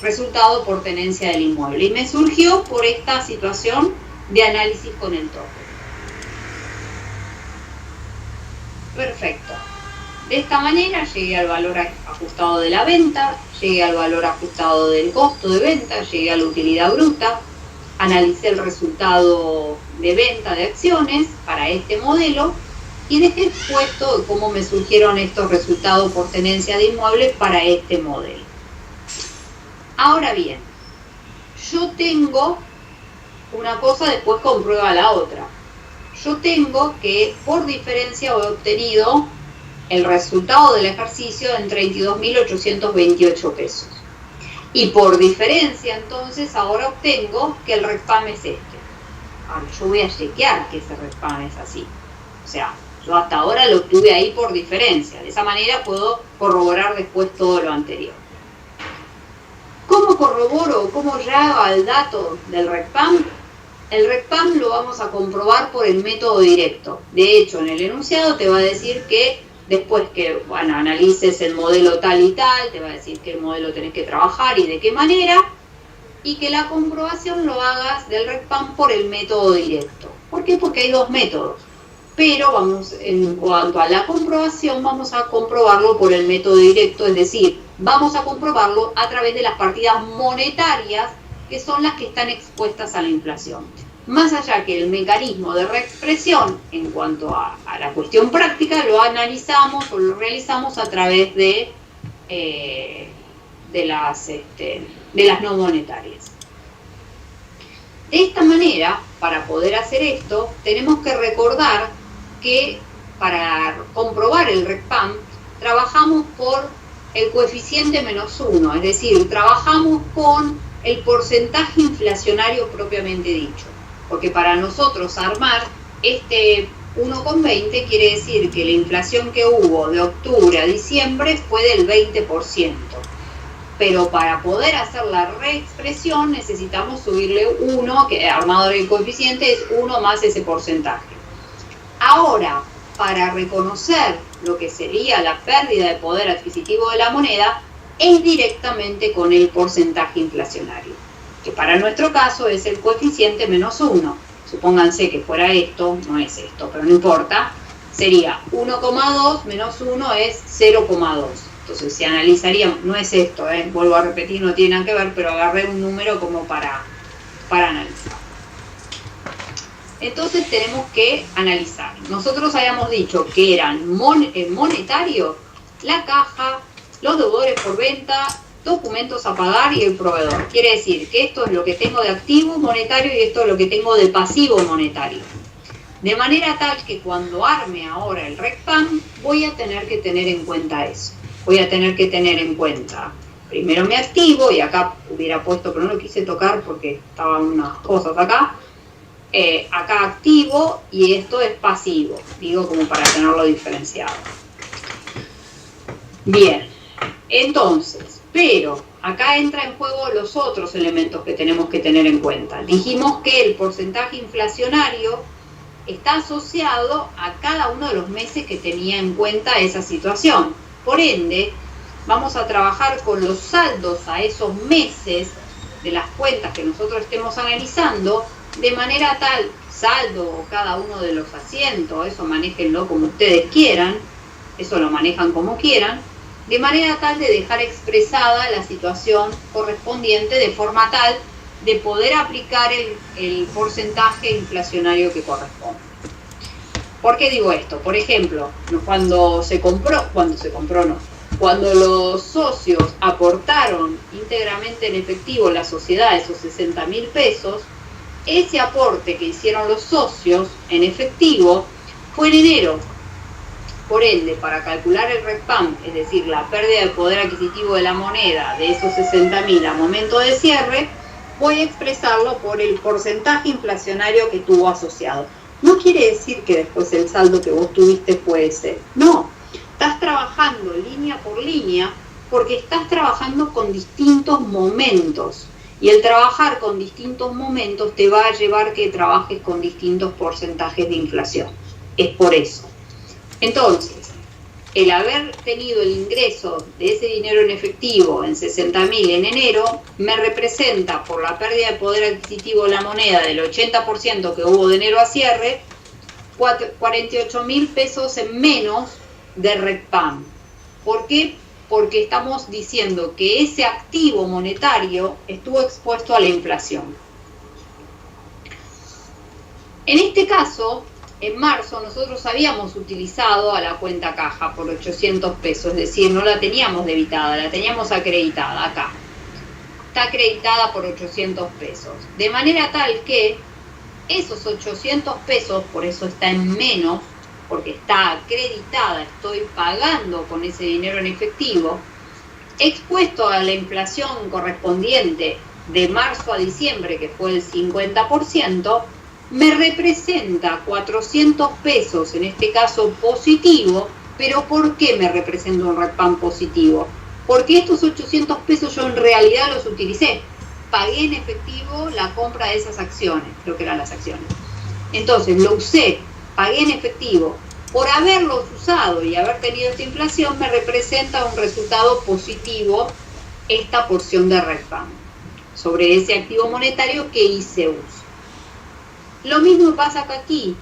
resultado por tenencia del inmueble. Y me surgió por esta situación de análisis con el tope. Perfecto. De esta manera llegué al valor ajustado de la venta, llegué al valor ajustado del costo de venta, llegué a la utilidad bruta, analicé el resultado de venta de acciones para este modelo y dejé expuesto cómo me surgieron estos resultados por tenencia de inmuebles para este modelo. Ahora bien, yo tengo una cosa, después comprueba la otra. Yo tengo que por diferencia he obtenido el resultado del ejercicio en 32.828 pesos. Y por diferencia, entonces, ahora obtengo que el RECPAM es este. Ahora, yo voy a chequear que ese RECPAM es así. O sea, yo hasta ahora lo obtuve ahí por diferencia. De esa manera puedo corroborar después todo lo anterior. ¿Cómo corroboro o cómo llego al dato del RECPAM? El RECPAM lo vamos a comprobar por el método directo. De hecho, en el enunciado te va a decir que después que, bueno, analices el modelo tal y tal, te va a decir qué modelo tenés que trabajar y de qué manera, y que la comprobación lo hagas del RECPAM por el método directo. ¿Por qué? Porque hay dos métodos. Pero vamos, en cuanto a la comprobación, vamos a comprobarlo por el método directo, es decir, vamos a comprobarlo a través de las partidas monetarias, que son las que están expuestas a la inflación. Más allá que el mecanismo de reexpresión, en cuanto a la cuestión práctica, lo analizamos o lo realizamos a través de las no monetarias. De esta manera, para poder hacer esto, tenemos que recordar que para comprobar el RECPAM, trabajamos por el coeficiente -1, es decir, trabajamos con el porcentaje inflacionario propiamente dicho. Porque para nosotros armar este 1,20 quiere decir que la inflación que hubo de octubre a diciembre fue del 20%. Pero para poder hacer la reexpresión necesitamos subirle 1, que armado el coeficiente es 1 más ese porcentaje. Ahora, para reconocer lo que sería la pérdida de poder adquisitivo de la moneda, es directamente con el porcentaje inflacionario, que para nuestro caso es el coeficiente -1. Supónganse que fuera esto, no es esto, pero no importa, sería 1,2 menos 1 es 0,2. Entonces, si analizaríamos, no es esto, vuelvo a repetir, no tiene nada que ver, pero agarré un número como para analizar. Entonces, tenemos que analizar. Nosotros habíamos dicho que eran monetario, la caja, los deudores por venta, documentos a pagar y el proveedor. Quiere decir que esto es lo que tengo de activo monetario y esto es lo que tengo de pasivo monetario. De manera tal que cuando arme ahora el RECPAM, voy a tener que tener en cuenta eso. Voy a tener que tener en cuenta primero mi activo, y acá hubiera puesto, pero no lo quise tocar porque estaban unas cosas acá. Acá activo y esto es pasivo, digo como para tenerlo diferenciado. Bien, entonces, pero acá entra en juego los otros elementos que tenemos que tener en cuenta. Dijimos que el porcentaje inflacionario está asociado a cada uno de los meses que tenía en cuenta esa situación. Por ende, vamos a trabajar con los saldos a esos meses de las cuentas que nosotros estemos analizando, de manera tal, saldo o cada uno de los asientos, eso manéjenlo como ustedes quieran, eso lo manejan como quieran, de manera tal de dejar expresada la situación correspondiente de forma tal de poder aplicar el porcentaje inflacionario que corresponde. ¿Por qué digo esto? Por ejemplo, cuando los socios aportaron íntegramente en efectivo la sociedad esos 60.000 pesos, ese aporte que hicieron los socios en efectivo fue en enero. Por ende, para calcular el RECPAM, es decir, la pérdida de poder adquisitivo de la moneda de esos 60.000 a momento de cierre, voy a expresarlo por el porcentaje inflacionario que tuvo asociado. No quiere decir que después el saldo que vos tuviste fue ese. No, estás trabajando línea por línea porque estás trabajando con distintos momentos. Y el trabajar con distintos momentos te va a llevar que trabajes con distintos porcentajes de inflación. Es por eso. Entonces, el haber tenido el ingreso de ese dinero en efectivo en 60.000 en enero me representa, por la pérdida de poder adquisitivo de la moneda del 80% que hubo de enero a cierre, 48.000 pesos en menos de RECPAM. ¿Por qué? Porque estamos diciendo que ese activo monetario estuvo expuesto a la inflación. En este caso, en marzo nosotros habíamos utilizado a la cuenta caja por 800 pesos, es decir, no la teníamos debitada, la teníamos acreditada acá. Está acreditada por 800 pesos. De manera tal que esos 800 pesos, por eso está en menos, porque está acreditada, estoy pagando con ese dinero en efectivo, expuesto a la inflación correspondiente de marzo a diciembre, que fue el 50%, me representa 400 pesos, en este caso positivo. ¿Pero por qué me representa un RECPAM positivo? Porque estos 800 pesos yo en realidad los utilicé. Pagué en efectivo la compra de esas acciones, creo que eran las acciones. Entonces lo usé, pagué en efectivo. Por haberlos usado y haber tenido esta inflación, me representa un resultado positivo esta porción de RECPAM sobre ese activo monetario que hice uso. Lo mismo pasa acá aquí.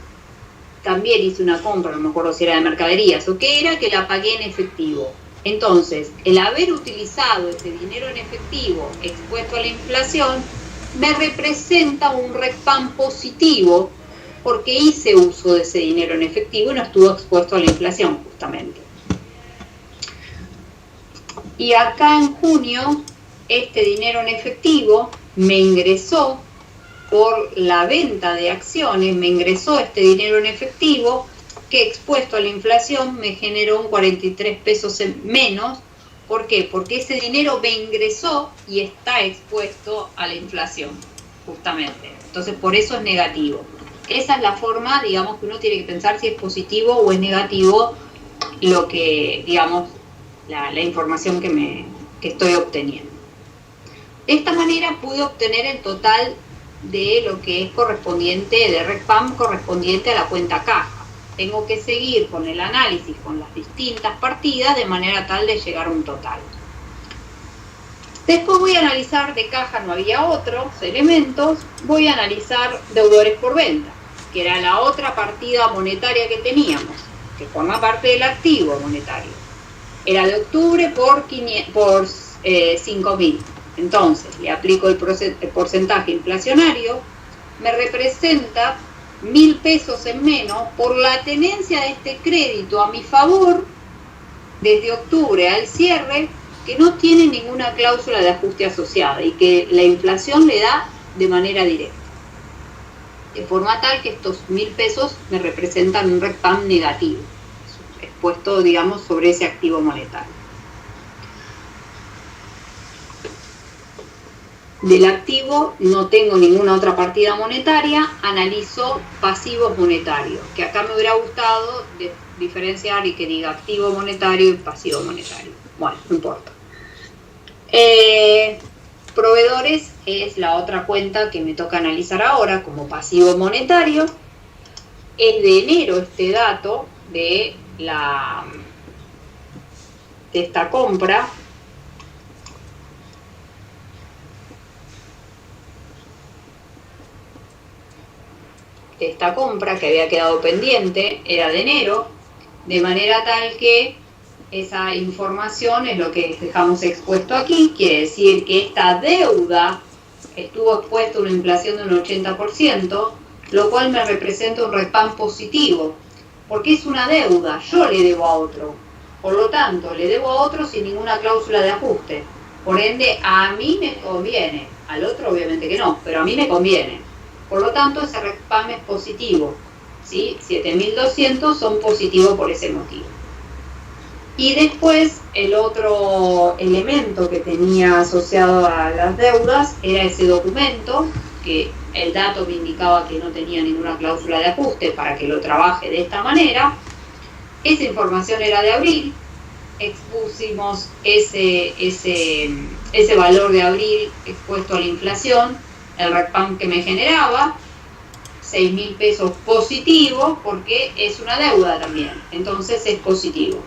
También hice una compra, no me acuerdo si era de mercaderías o qué era, que la pagué en efectivo. Entonces, el haber utilizado ese dinero en efectivo expuesto a la inflación me representa un RECPAM positivo porque hice uso de ese dinero en efectivo y no estuvo expuesto a la inflación, justamente. Y acá en junio, este dinero en efectivo me ingresó por la venta de acciones, me ingresó este dinero en efectivo que expuesto a la inflación me generó un 43 pesos en menos. ¿Por qué? Porque ese dinero me ingresó y está expuesto a la inflación, justamente. Entonces, por eso es negativo. Esa es la forma, digamos, que uno tiene que pensar si es positivo o es negativo lo que, digamos, la información que estoy obteniendo. De esta manera pude obtener el total de lo que es correspondiente, de RECPAM correspondiente a la cuenta caja. Tengo que seguir con el análisis con las distintas partidas de manera tal de llegar a un total. Después voy a analizar de caja, no había otros elementos, voy a analizar deudores por venta, que era la otra partida monetaria que teníamos, que forma parte del activo monetario. Era de octubre por 5.000. Entonces, le aplico el porcentaje inflacionario, me representa 1.000 pesos en menos por la tenencia de este crédito a mi favor desde octubre al cierre, que no tiene ninguna cláusula de ajuste asociada y que la inflación le da de manera directa. De forma tal que estos 1.000 pesos me representan un RECPAM negativo, expuesto, digamos, sobre ese activo monetario. Del activo no tengo ninguna otra partida monetaria, analizo pasivos monetarios, que acá me hubiera gustado diferenciar y que diga activo monetario y pasivo monetario. Bueno, no importa. Proveedores es la otra cuenta que me toca analizar ahora como pasivo monetario. Es de enero este dato de esta compra. Esta compra que había quedado pendiente era de enero, de manera tal que esa información es lo que dejamos expuesto aquí. Quiere decir que esta deuda estuvo expuesta a una inflación de un 80%, lo cual me representa un RECPAM positivo, porque es una deuda, yo le debo a otro, por lo tanto le debo a otro sin ninguna cláusula de ajuste, por ende a mí me conviene, al otro obviamente que no, pero a mí me conviene. Por lo tanto, ese RECPAM es positivo. ¿sí? 7.200 son positivos por ese motivo. Y después el otro elemento que tenía asociado a las deudas era ese documento, que el dato me indicaba que no tenía ninguna cláusula de ajuste para que lo trabaje de esta manera. Esa información era de abril, expusimos ese valor de abril expuesto a la inflación, el RECPAM que me generaba, 6.000 pesos positivo, porque es una deuda también, entonces es positivo.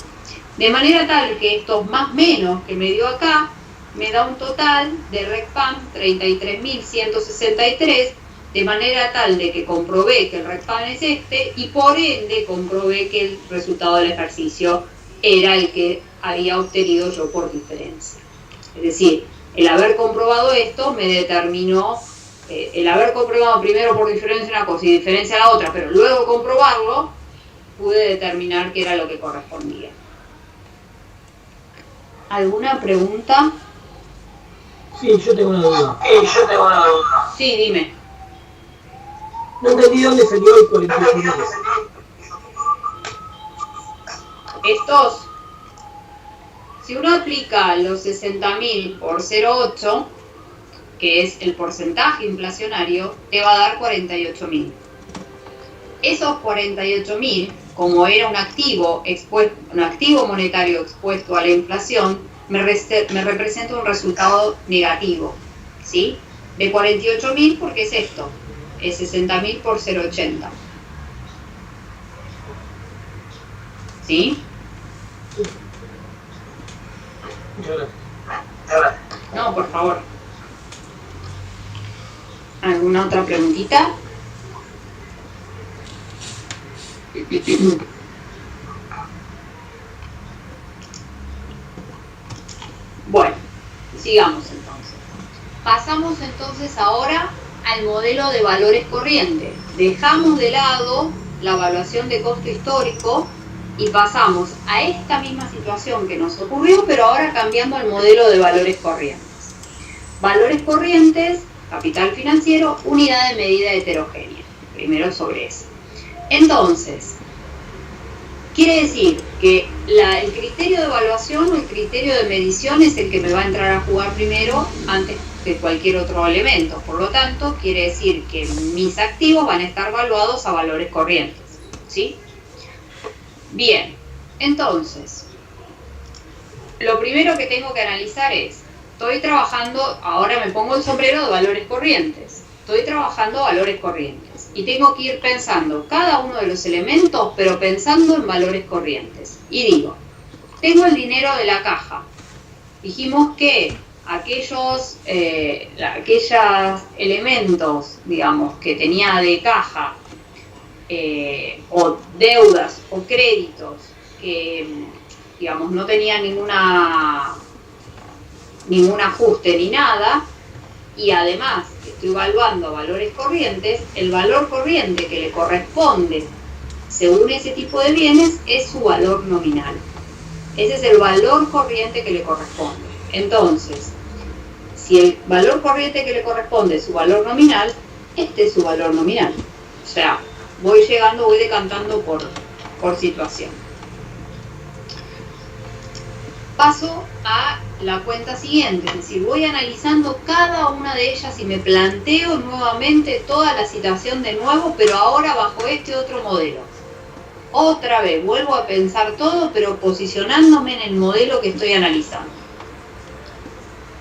De manera tal que estos más menos que me dio acá, me da un total de RECPAM 33.163, de manera tal de que comprobé que el RECPAM es este y por ende comprobé que el resultado del ejercicio era el que había obtenido yo por diferencia. Es decir, el haber comprobado esto me determinó, el haber comprobado primero por diferencia una cosa y diferencia la otra, pero luego comprobarlo, pude determinar qué era lo que correspondía. ¿Alguna pregunta? Sí, yo tengo una duda. Sí, dime. No entendí dónde salió el 48.000. Estos, si uno aplica los 60.000 por 0,8, que es el porcentaje inflacionario, te va a dar 48.000. Esos 48.000, como era un activo monetario expuesto a la inflación, me representa un resultado negativo, ¿sí? De 48.000, porque es esto, es 60.000 por 0,80. ¿Sí? Muchas gracias. No, por favor. ¿Alguna otra preguntita? Bueno, sigamos entonces. Pasamos entonces ahora al modelo de valores corrientes. Dejamos de lado la evaluación de costo histórico y pasamos a esta misma situación que nos ocurrió, pero ahora cambiando el modelo de valores corrientes. Valores corrientes, capital financiero, unidad de medida heterogénea. Primero sobre eso. Entonces, quiere decir que el criterio de evaluación o el criterio de medición es el que me va a entrar a jugar primero antes que cualquier otro elemento. Por lo tanto, quiere decir que mis activos van a estar evaluados a valores corrientes, ¿sí? Bien, entonces, lo primero que tengo que analizar es, estoy trabajando, ahora me pongo el sombrero de valores corrientes, estoy trabajando valores corrientes y tengo que ir pensando cada uno de los elementos, pero pensando en valores corrientes. Y digo, tengo el dinero de la caja, dijimos que aquellos elementos, digamos, que tenía de caja, o deudas o créditos que, digamos, no tenían ningún ajuste ni nada, y además estoy evaluando valores corrientes, el valor corriente que le corresponde según ese tipo de bienes es su valor nominal. Ese es el valor corriente que le corresponde. Entonces, si el valor corriente que le corresponde es su valor nominal, este es su valor nominal. O sea, voy decantando por situación. Paso a la cuenta siguiente, es decir, voy analizando cada una de ellas y me planteo nuevamente toda la situación de nuevo, pero ahora bajo este otro modelo. Otra vez, vuelvo a pensar todo, pero posicionándome en el modelo que estoy analizando.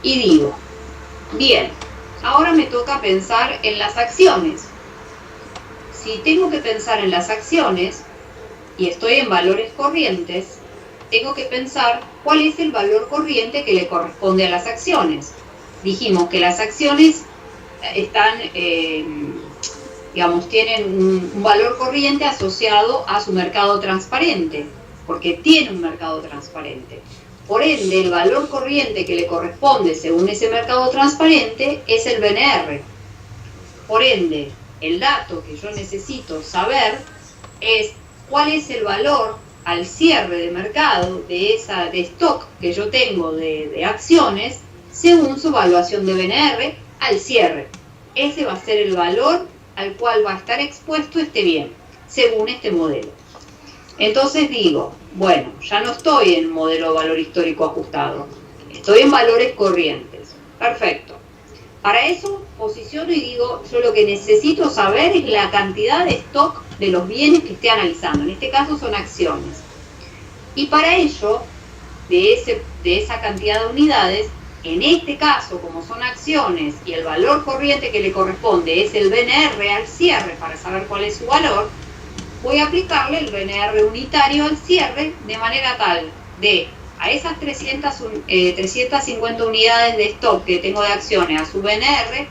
Y digo, bien, ahora me toca pensar en las acciones. Si tengo que pensar en las acciones y estoy en valores corrientes, tengo que pensar cuál es el valor corriente que le corresponde a las acciones. Dijimos que las acciones están, digamos, tienen un valor corriente asociado a su mercado transparente, porque tiene un mercado transparente. Por ende, el valor corriente que le corresponde según ese mercado transparente es el BNR. Por ende, el dato que yo necesito saber es cuál es el valor al cierre de mercado de stock que yo tengo de acciones según su evaluación de BNR al cierre. Ese va a ser el valor al cual va a estar expuesto este bien. según este modelo. Entonces digo, bueno, ya no estoy en modelo de valor histórico ajustado, estoy en valores corrientes. Perfecto. Para eso posiciono y digo, yo lo que necesito saber es la cantidad de stock de los bienes que esté analizando. En este caso son acciones. Y para ello, de esa cantidad de unidades, en este caso, como son acciones y el valor corriente que le corresponde es el BNR al cierre para saber cuál es su valor, voy a aplicarle el BNR unitario al cierre de manera tal de a esas 350 unidades de stock que tengo de acciones a su BNR,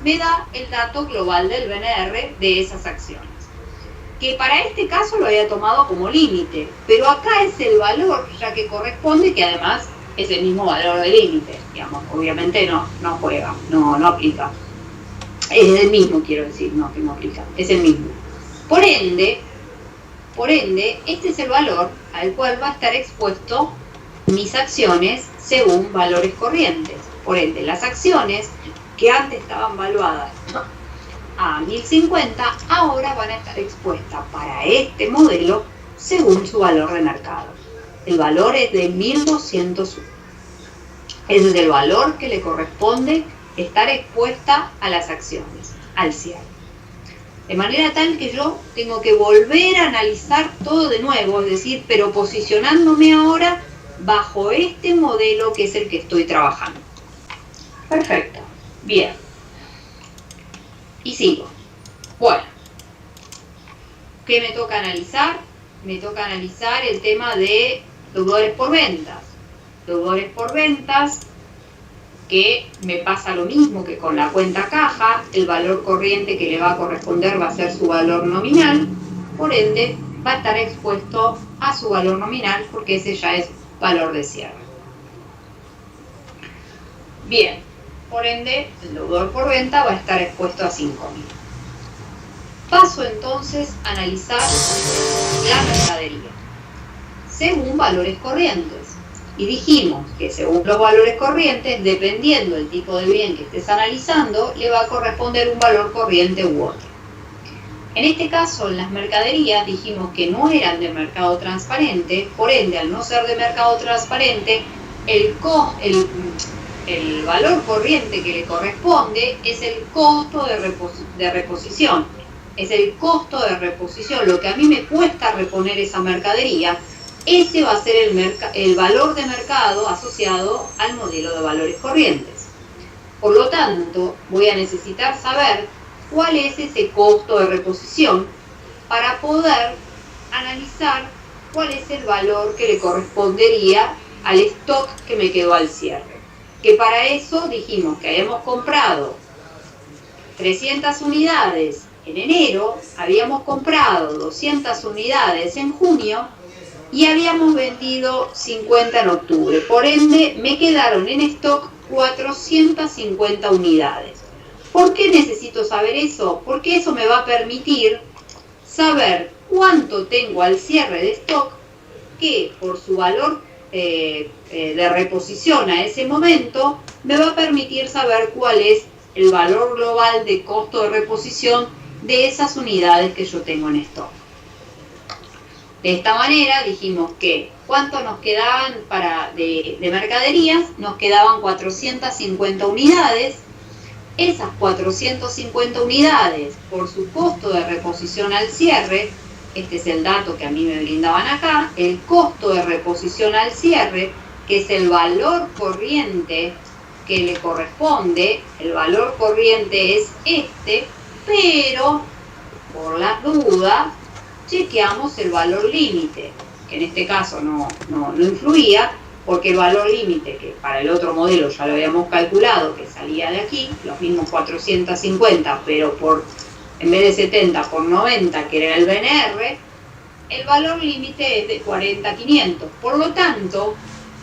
me da el dato global del BNR de esas acciones. Que para este caso lo había tomado como límite, pero acá es el valor ya que corresponde, que además es el mismo valor del límite, digamos, obviamente no juega, no aplica. Es el mismo, quiero decir, no que no aplica, es el mismo. Por ende, este es el valor al cual va a estar expuesto mis acciones según valores corrientes. Por ende, las acciones que antes estaban valuadas a 1050, ahora van a estar expuestas para este modelo según su valor de mercado. El valor es de 1201. Ese es el valor que le corresponde estar expuesta a las acciones, al cierre. De manera tal que yo tengo que volver a analizar todo de nuevo, es decir, pero posicionándome ahora bajo este modelo que es el que estoy trabajando. Perfecto. Bien. Y sigo. Bueno. ¿Qué me toca analizar? Me toca analizar el tema de deudores por ventas. Deudores por ventas, que me pasa lo mismo que con la cuenta caja, el valor corriente que le va a corresponder va a ser su valor nominal, por ende va a estar expuesto a su valor nominal porque ese ya es valor de cierre. Bien, por ende el deudor por venta va a estar expuesto a 5.000. Paso entonces a analizar la mercadería según valores corrientes. Y dijimos que según los valores corrientes, dependiendo del tipo de bien que estés analizando, le va a corresponder un valor corriente u otro. En este caso, en las mercaderías dijimos que no eran de mercado transparente, por ende, al no ser de mercado transparente, el valor corriente que le corresponde es el costo de reposición. Es el costo de reposición, lo que a mí me cuesta reponer esa mercadería. Ese va a ser el valor de mercado asociado al modelo de valores corrientes. Por lo tanto, voy a necesitar saber cuál es ese costo de reposición para poder analizar cuál es el valor que le correspondería al stock que me quedó al cierre. Que para eso dijimos que habíamos comprado 300 unidades en enero, habíamos comprado 200 unidades en junio, y habíamos vendido 50 en octubre. Por ende, me quedaron en stock 450 unidades. ¿Por qué necesito saber eso? Porque eso me va a permitir saber cuánto tengo al cierre de stock, que por su valor de reposición a ese momento, me va a permitir saber cuál es el valor global de costo de reposición de esas unidades que yo tengo en stock. De esta manera dijimos que ¿cuánto nos quedaban de mercaderías? Nos quedaban 450 unidades. Esas 450 unidades, por su costo de reposición al cierre, este es el dato que a mí me brindaban acá, el costo de reposición al cierre, que es el valor corriente que le corresponde, el valor corriente es este, pero por las dudas, chequeamos el valor límite, que en este caso no influía, porque el valor límite, que para el otro modelo ya lo habíamos calculado, que salía de aquí, los mismos 450, pero en vez de 70 por 90, que era el BNR, el valor límite es de 40.500. Por lo tanto,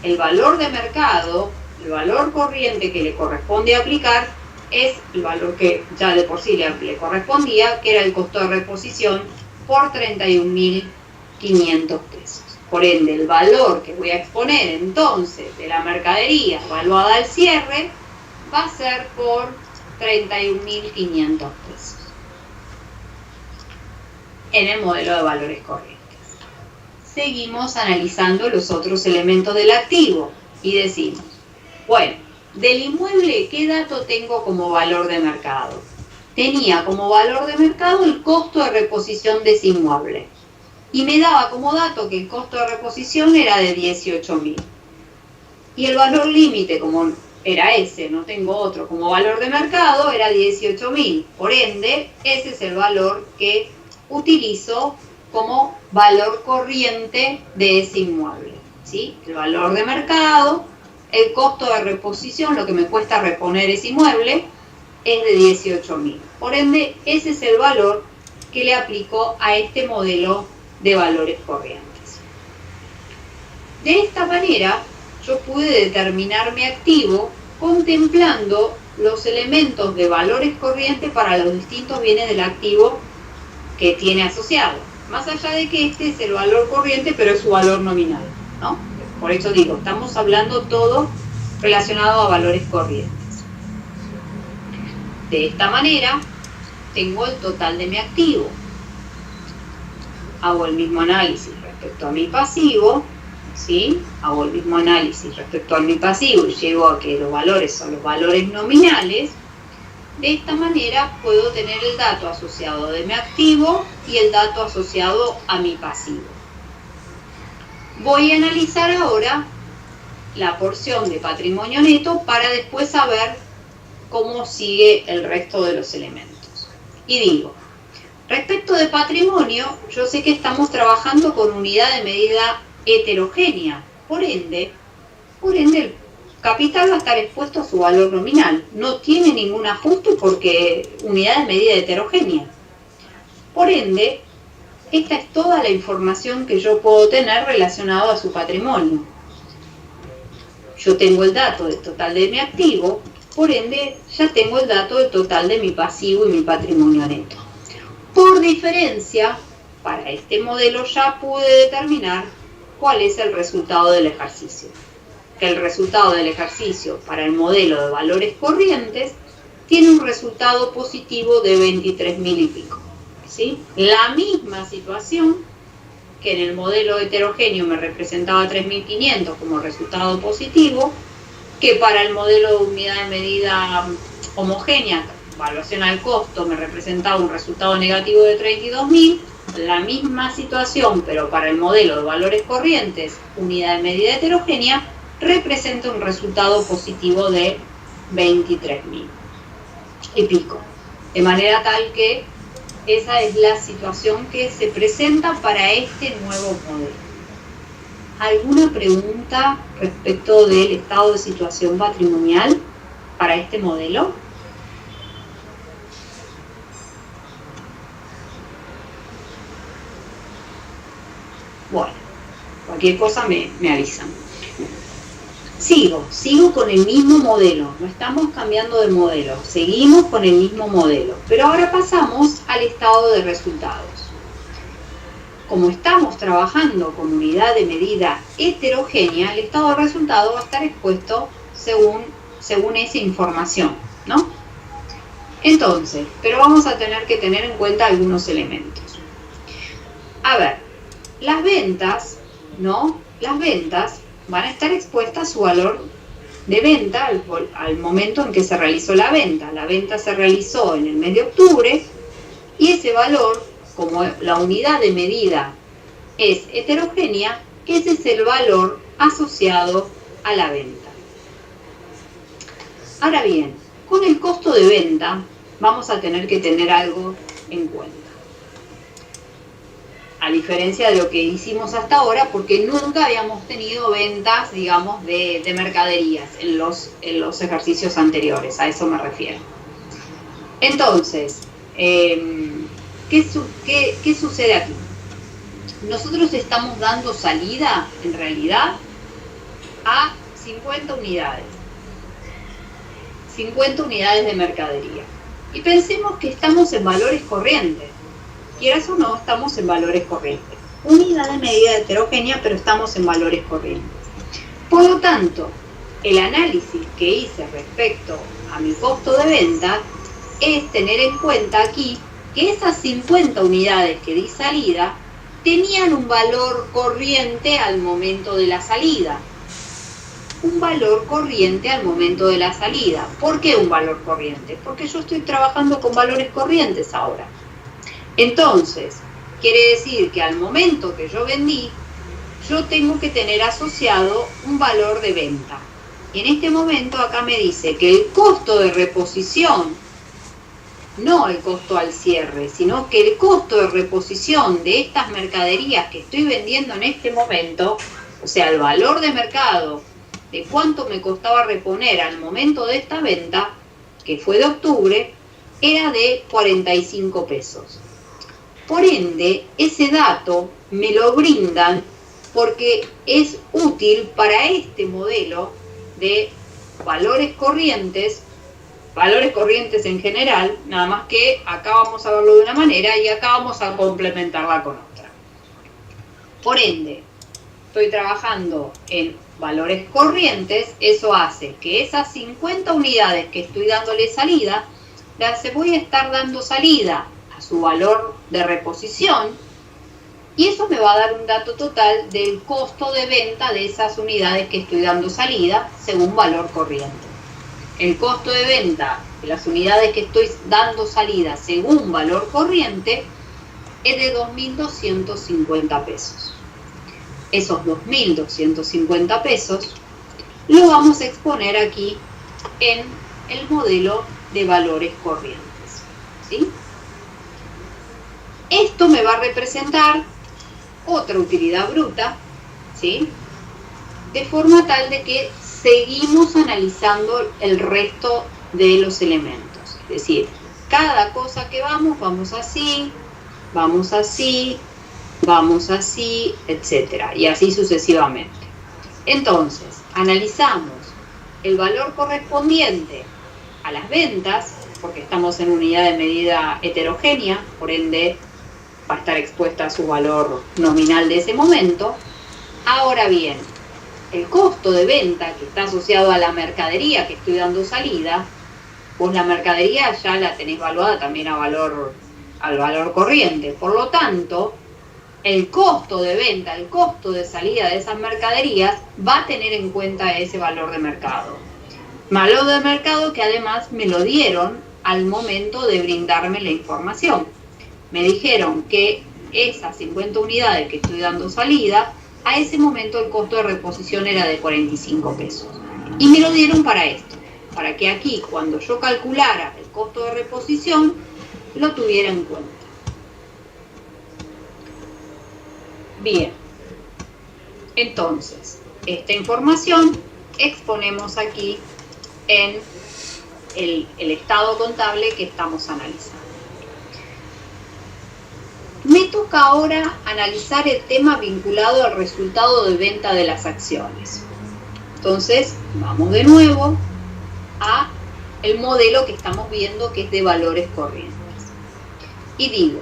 el valor de mercado, el valor corriente que le corresponde aplicar, es el valor que ya de por sí le correspondía, que era el costo de reposición, por 31.500 pesos. Por ende, el valor que voy a exponer entonces de la mercadería evaluada al cierre va a ser por 31.500 pesos. en el modelo de valores corrientes. Seguimos analizando los otros elementos del activo y decimos, bueno, del inmueble, ¿qué dato tengo como valor de mercado? Tenía como valor de mercado el costo de reposición de ese inmueble y me daba como dato que el costo de reposición era de 18.000. Y el valor límite, como era ese, no tengo otro, como valor de mercado era 18.000. Por ende, ese es el valor que utilizo como valor corriente de ese inmueble, ¿sí? El valor de mercado, el costo de reposición, lo que me cuesta reponer ese inmueble, es de 18.000. Por ende, ese es el valor que le aplico a este modelo de valores corrientes. De esta manera, yo pude determinar mi activo contemplando los elementos de valores corrientes para los distintos bienes del activo que tiene asociado. Más allá de que este es el valor corriente, pero es su valor nominal, ¿no? Por eso digo, estamos hablando todo relacionado a valores corrientes. De esta manera, tengo el total de mi activo. Hago el mismo análisis respecto a mi pasivo, ¿sí? Hago el mismo análisis respecto a mi pasivo y llego a que los valores son los valores nominales. De esta manera puedo tener el dato asociado de mi activo y el dato asociado a mi pasivo. Voy a analizar ahora la porción de patrimonio neto para después saber cómo sigue el resto de los elementos. Y digo, respecto de patrimonio, yo sé que estamos trabajando con unidad de medida heterogénea. Por ende, el capital va a estar expuesto a su valor nominal. No tiene ningún ajuste porque unidad de medida heterogénea. Por ende, esta es toda la información que yo puedo tener relacionada a su patrimonio. Yo tengo el dato del total de mi activo, por ende, ya tengo el dato del total de mi pasivo y mi patrimonio neto. Por diferencia, para este modelo ya pude determinar cuál es el resultado del ejercicio. Que el resultado del ejercicio para el modelo de valores corrientes tiene un resultado positivo de 23.000 y pico, ¿sí? La misma situación que en el modelo heterogéneo me representaba 3.500 como resultado positivo, que para el modelo de unidad de medida homogénea, evaluación al costo, me representaba un resultado negativo de 32.000, la misma situación, pero para el modelo de valores corrientes, unidad de medida heterogénea, representa un resultado positivo de 23.000 y pico. De manera tal que esa es la situación que se presenta para este nuevo modelo. ¿Alguna pregunta respecto del estado de situación patrimonial para este modelo? Bueno, cualquier cosa me avisan. Sigo con el mismo modelo, no estamos cambiando de modelo, seguimos con el mismo modelo, pero ahora pasamos al estado de resultados. Como estamos trabajando con unidad de medida heterogénea, el estado de resultado va a estar expuesto según esa información, ¿no? Entonces, pero vamos a tener que tener en cuenta algunos elementos. A ver, las ventas, ¿no? Las ventas van a estar expuestas a su valor de venta al momento en que se realizó la venta. La venta se realizó en el mes de octubre y ese valor, como la unidad de medida es heterogénea, ese es el valor asociado a la venta. Ahora bien, con el costo de venta vamos a tener que tener algo en cuenta. A diferencia de lo que hicimos hasta ahora, porque nunca habíamos tenido ventas, digamos, de mercaderías en los ejercicios anteriores, a eso me refiero. Entonces, ¿qué sucede aquí? Nosotros estamos dando salida, en realidad, a 50 unidades. 50 unidades de mercadería. Y pensemos que estamos en valores corrientes. Quieras o no, estamos en valores corrientes. Unidad de medida heterogénea, pero estamos en valores corrientes. Por lo tanto, el análisis que hice respecto a mi costo de venta es tener en cuenta aquí que esas 50 unidades que di salida tenían un valor corriente al momento de la salida. Un valor corriente al momento de la salida. ¿Por qué un valor corriente? Porque yo estoy trabajando con valores corrientes ahora. Entonces, quiere decir que al momento que yo vendí, yo tengo que tener asociado un valor de venta. Y en este momento acá me dice que el costo de reposición, no el costo al cierre, sino que el costo de reposición de estas mercaderías que estoy vendiendo en este momento, o sea, el valor de mercado de cuánto me costaba reponer al momento de esta venta, que fue de octubre, era de 45 pesos. Por ende, ese dato me lo brindan porque es útil para este modelo de valores corrientes en general, nada más que acá vamos a verlo de una manera y acá vamos a complementarla con otra. Por ende, estoy trabajando en valores corrientes, eso hace que esas 50 unidades que estoy dándole salida, las voy a estar dando salida a su valor de reposición, y eso me va a dar un dato total del costo de venta de esas unidades que estoy dando salida según valor corriente. El costo de venta de las unidades que estoy dando salida según valor corriente es de 2.250 pesos. Esos 2.250 pesos lo vamos a exponer aquí en el modelo de valores corrientes, ¿sí? Esto me va a representar otra utilidad bruta, ¿sí? De forma tal de que seguimos analizando el resto de los elementos. Es decir, cada cosa que vamos así, vamos así, vamos así, etc. Y así sucesivamente. Entonces, analizamos el valor correspondiente a las ventas, porque estamos en unidad de medida heterogénea, por ende va a estar expuesta a su valor nominal de ese momento. Ahora bien, el costo de venta que está asociado a la mercadería que estoy dando salida, pues la mercadería ya la tenés evaluada también al valor corriente. Por lo tanto, el costo de venta, el costo de salida de esas mercaderías va a tener en cuenta ese valor de mercado. Valor de mercado que además me lo dieron al momento de brindarme la información. Me dijeron que esas 50 unidades que estoy dando salida, a ese momento el costo de reposición era de 45 pesos. Y me lo dieron para esto, para que aquí cuando yo calculara el costo de reposición, lo tuviera en cuenta. Bien, entonces, esta información exponemos aquí en el estado contable que estamos analizando. Me toca ahora analizar el tema vinculado al resultado de venta de las acciones. Entonces, vamos de nuevo a el modelo que estamos viendo, que es de valores corrientes. Y digo,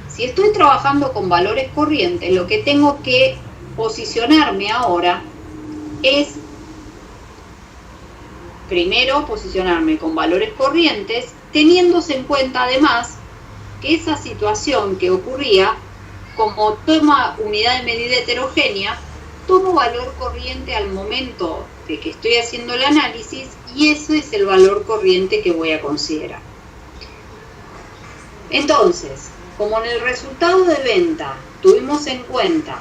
si estoy trabajando con valores corrientes, lo que tengo que posicionarme ahora es, primero, posicionarme con valores corrientes, teniéndose en cuenta además que esa situación que ocurría, como toma unidad de medida heterogénea, tomo valor corriente al momento de que estoy haciendo el análisis y ese es el valor corriente que voy a considerar. Entonces, como en el resultado de venta tuvimos en cuenta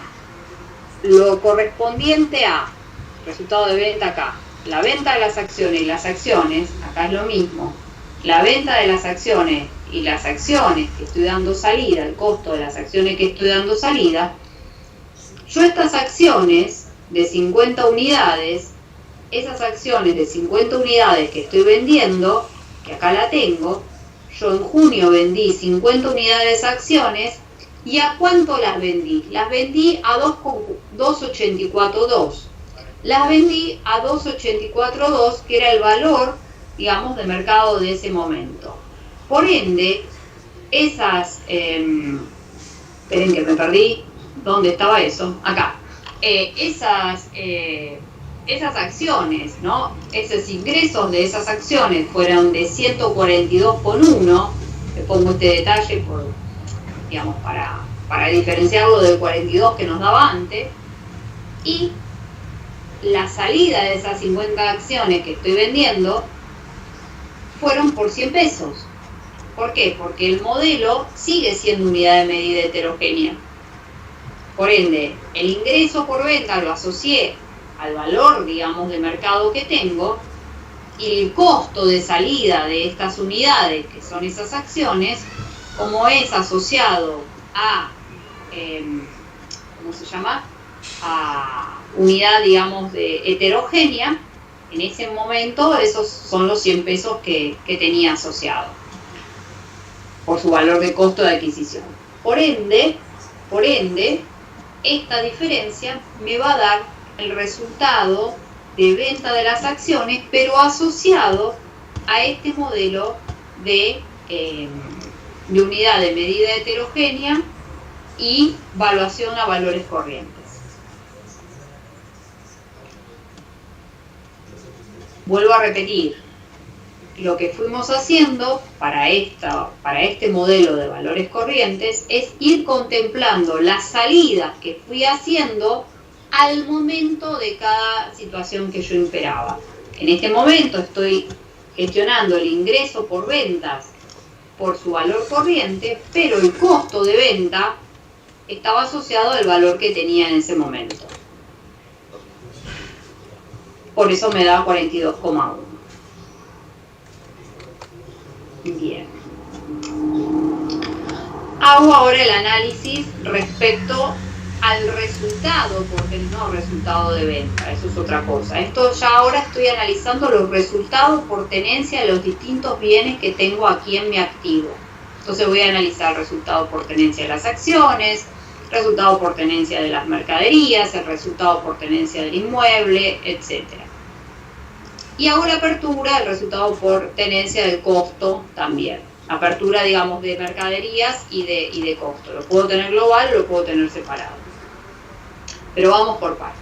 lo correspondiente a resultado de venta acá, la venta de las acciones y las acciones, acá es lo mismo, la venta de las acciones y las acciones que estoy dando salida, el costo de las acciones que estoy dando salida, yo estas acciones de 50 unidades, esas acciones de 50 unidades que estoy vendiendo, que acá la tengo, yo en junio vendí 50 unidades de acciones, ¿y a cuánto las vendí? Las vendí a 2.84.2. Las vendí a 2.84.2, que era el valor, digamos, de mercado de ese momento. Por ende, esas, esperen que me perdí, ¿dónde estaba eso? Acá. Esas acciones, ¿no? Esos ingresos de esas acciones fueron de 142,1, te pongo este detalle digamos, para diferenciarlo del 42 que nos daba antes, y la salida de esas 50 acciones que estoy vendiendo fueron por 100 pesos. ¿Por qué? Porque el modelo sigue siendo unidad de medida heterogénea. Por ende, el ingreso por venta lo asocié al valor, digamos, de mercado que tengo, y el costo de salida de estas unidades, que son esas acciones, como es asociado a, ¿cómo se llama?, a unidad, digamos, de heterogénea, en ese momento esos son los 100 pesos que tenía asociado por su valor de costo de adquisición. Por ende, esta diferencia me va a dar el resultado de venta de las acciones, pero asociado a este modelo de unidad de medida heterogénea y valuación a valores corrientes. Vuelvo a repetir, lo que fuimos haciendo para este modelo de valores corrientes es ir contemplando las salidas que fui haciendo al momento de cada situación que yo imperaba. En este momento estoy gestionando el ingreso por ventas por su valor corriente, pero el costo de venta estaba asociado al valor que tenía en ese momento. Por eso me da 42,1. Bien. Hago ahora el análisis respecto al resultado, porque no resultado de venta, eso es otra cosa. Esto ya ahora estoy analizando los resultados por tenencia de los distintos bienes que tengo aquí en mi activo. Entonces voy a analizar el resultado por tenencia de las acciones, resultado por tenencia de las mercaderías, el resultado por tenencia del inmueble, etc. Y hago la apertura, el resultado por tenencia del costo también. Apertura, digamos, de mercaderías y de costo. Lo puedo tener global o lo puedo tener separado. Pero vamos por partes.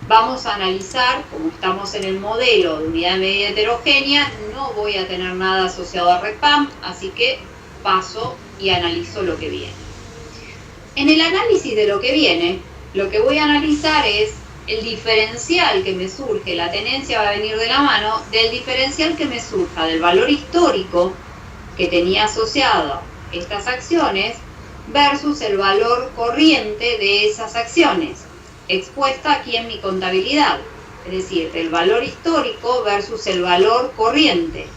Vamos a analizar, como estamos en el modelo de unidad de medida heterogénea, no voy a tener nada asociado a REPAM, así que paso y analizo lo que viene. En el análisis de lo que viene, lo que voy a analizar es el diferencial que me surge, la tenencia va a venir de la mano del diferencial que me surja del valor histórico que tenía asociado estas acciones versus el valor corriente de esas acciones, expuesta aquí en mi contabilidad, es decir, el valor histórico versus el valor corriente.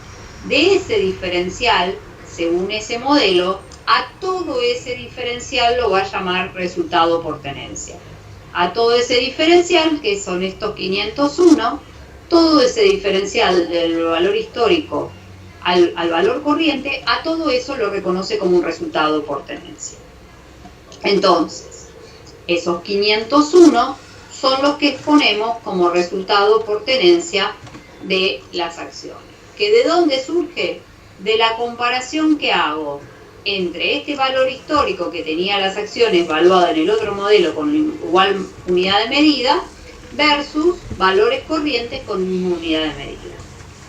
De ese diferencial, según ese modelo, a todo ese diferencial lo va a llamar resultado por tenencia. A todo ese diferencial, que son estos 501, todo ese diferencial del valor histórico al valor corriente, a todo eso lo reconoce como un resultado por tenencia. Entonces, esos 501 son los que exponemos como resultado por tenencia de las acciones. ¿Que de dónde surge? De la comparación que hago entre este valor histórico que tenía las acciones valuada en el otro modelo con igual unidad de medida versus valores corrientes con misma unidad de medida.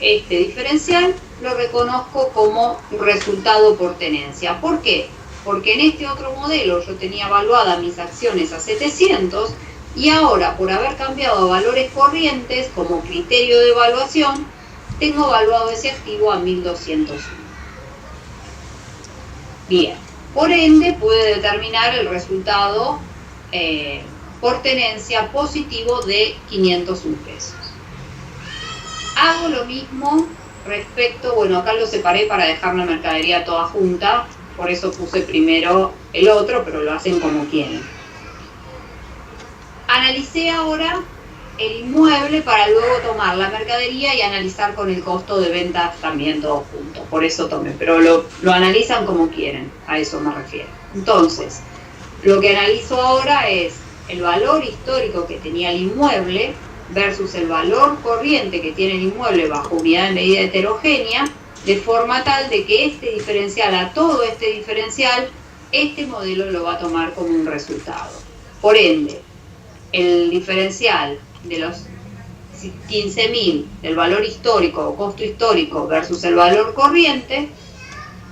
Este diferencial lo reconozco como resultado por tenencia. ¿Por qué? Porque en este otro modelo yo tenía evaluadas mis acciones a 700 y ahora, por haber cambiado a valores corrientes como criterio de evaluación, tengo evaluado ese activo a 1201. Bien, por ende pude determinar el resultado por tenencia positivo de 501 pesos. Hago lo mismo respecto, bueno, acá lo separé para dejar la mercadería toda junta, por eso puse primero el otro, pero lo hacen como quieren. Analicé ahora el inmueble para luego tomar la mercadería y analizar con el costo de venta también todo junto, por eso tomé, pero lo analizan como quieren, a eso me refiero. Entonces, lo que analizo ahora es el valor histórico que tenía el inmueble versus el valor corriente que tiene el inmueble bajo unidad de medida heterogénea, de forma tal de que este diferencial a todo este diferencial, este modelo lo va a tomar como un resultado. Por ende, el diferencial de los 15.000 del valor histórico o costo histórico versus el valor corriente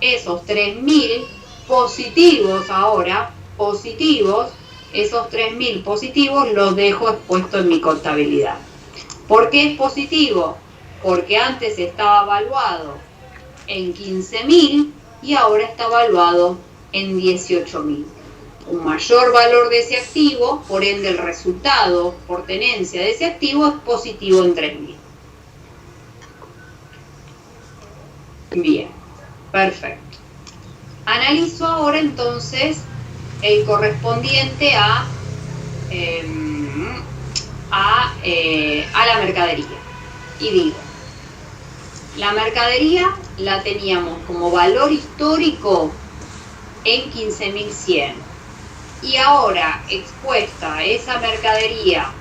esos 3.000 positivos ahora, positivos, esos 3.000 positivos los dejo expuestos en mi contabilidad. ¿Por qué es positivo? Porque antes estaba evaluado en 15.000 y ahora está evaluado en 18.000. Un mayor valor de ese activo, por ende el resultado por tenencia de ese activo es positivo en 3.000. Bien, perfecto. Analizo ahora entonces el correspondiente a la mercadería. Y digo, la mercadería la teníamos como valor histórico en 15.100. Y ahora expuesta esa mercadería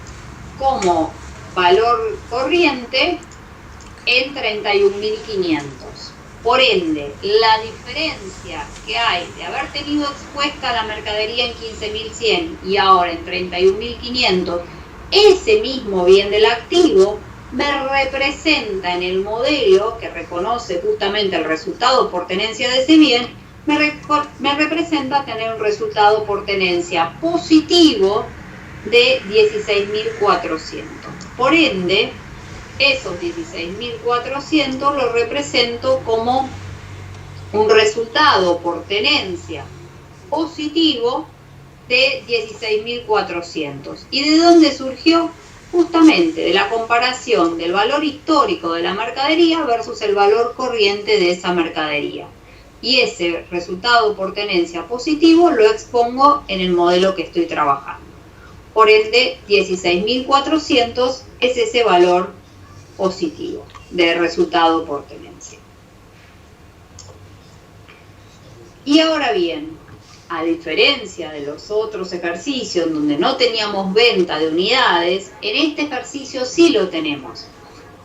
como valor corriente en 31.500. Por ende, la diferencia que hay de haber tenido expuesta la mercadería en 15.100 y ahora en 31.500, ese mismo bien del activo me representa en el modelo que reconoce justamente el resultado por tenencia de ese bien, me representa tener un resultado por tenencia positivo de 16.400. Por ende, esos 16.400 los represento como un resultado por tenencia positivo de 16.400. ¿Y de dónde surgió? Justamente de la comparación del valor histórico de la mercadería versus el valor corriente de esa mercadería. Y ese resultado por tenencia positivo lo expongo en el modelo que estoy trabajando. Por ende, 16.400 es ese valor positivo de resultado por tenencia. Y ahora bien, a diferencia de los otros ejercicios donde no teníamos venta de unidades, en este ejercicio sí lo tenemos.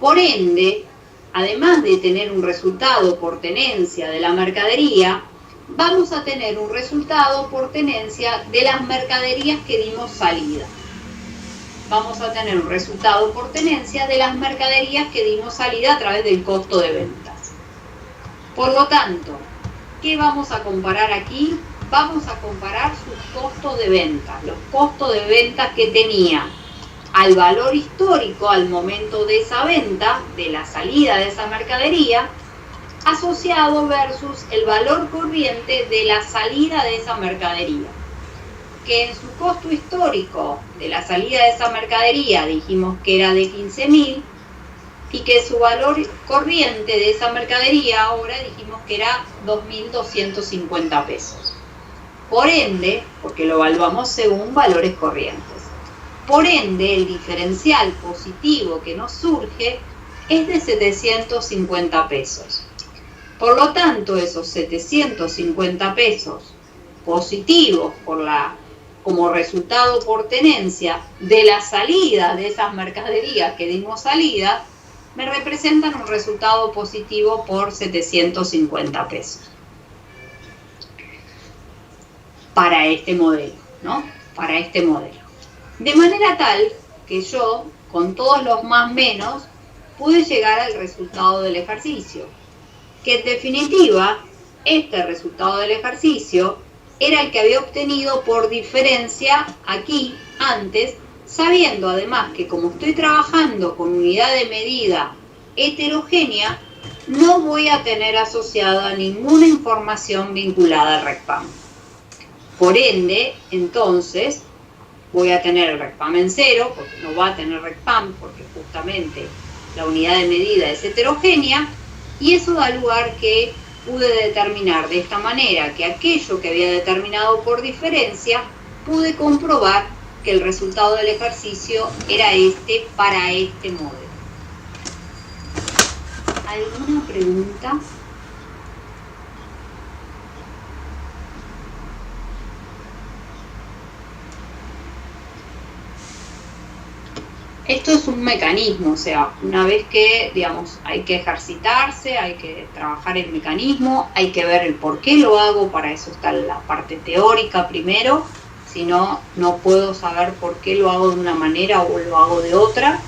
Por ende, además de tener un resultado por tenencia de la mercadería, vamos a tener un resultado por tenencia de las mercaderías que dimos salida. Vamos a tener un resultado por tenencia de las mercaderías que dimos salida a través del costo de ventas. Por lo tanto, ¿qué vamos a comparar aquí? Vamos a comparar sus costos de ventas, los costos de ventas que tenía al valor histórico al momento de esa venta, de la salida de esa mercadería, asociado versus el valor corriente de la salida de esa mercadería. Que en su costo histórico de la salida de esa mercadería dijimos que era de 15.000 y que su valor corriente de esa mercadería ahora dijimos que era 2.250 pesos. Por ende, porque lo evaluamos según valores corrientes, por ende el diferencial positivo que nos surge es de 750 pesos. Por lo tanto, esos 750 pesos positivos como resultado por tenencia de la salida de esas mercaderías que dimos salida, me representan un resultado positivo por 750 pesos. Para este modelo, ¿no? Para este modelo. De manera tal que yo, con todos los más menos, pude llegar al resultado del ejercicio. Que en definitiva, este resultado del ejercicio era el que había obtenido por diferencia aquí, antes, sabiendo además que como estoy trabajando con unidad de medida heterogénea, no voy a tener asociada ninguna información vinculada al RECPAM. Por ende, entonces, voy a tener el RECPAM en cero, porque no va a tener RECPAM, porque justamente la unidad de medida es heterogénea, y eso da lugar que pude determinar de esta manera que aquello que había determinado por diferencia, pude comprobar que el resultado del ejercicio era este para este modelo. ¿Alguna pregunta? Esto es un mecanismo, o sea, una vez que, digamos, hay que ejercitarse, hay que trabajar el mecanismo, hay que ver el por qué lo hago, para eso está la parte teórica primero, si no, no puedo saber por qué lo hago de una manera o lo hago de otra,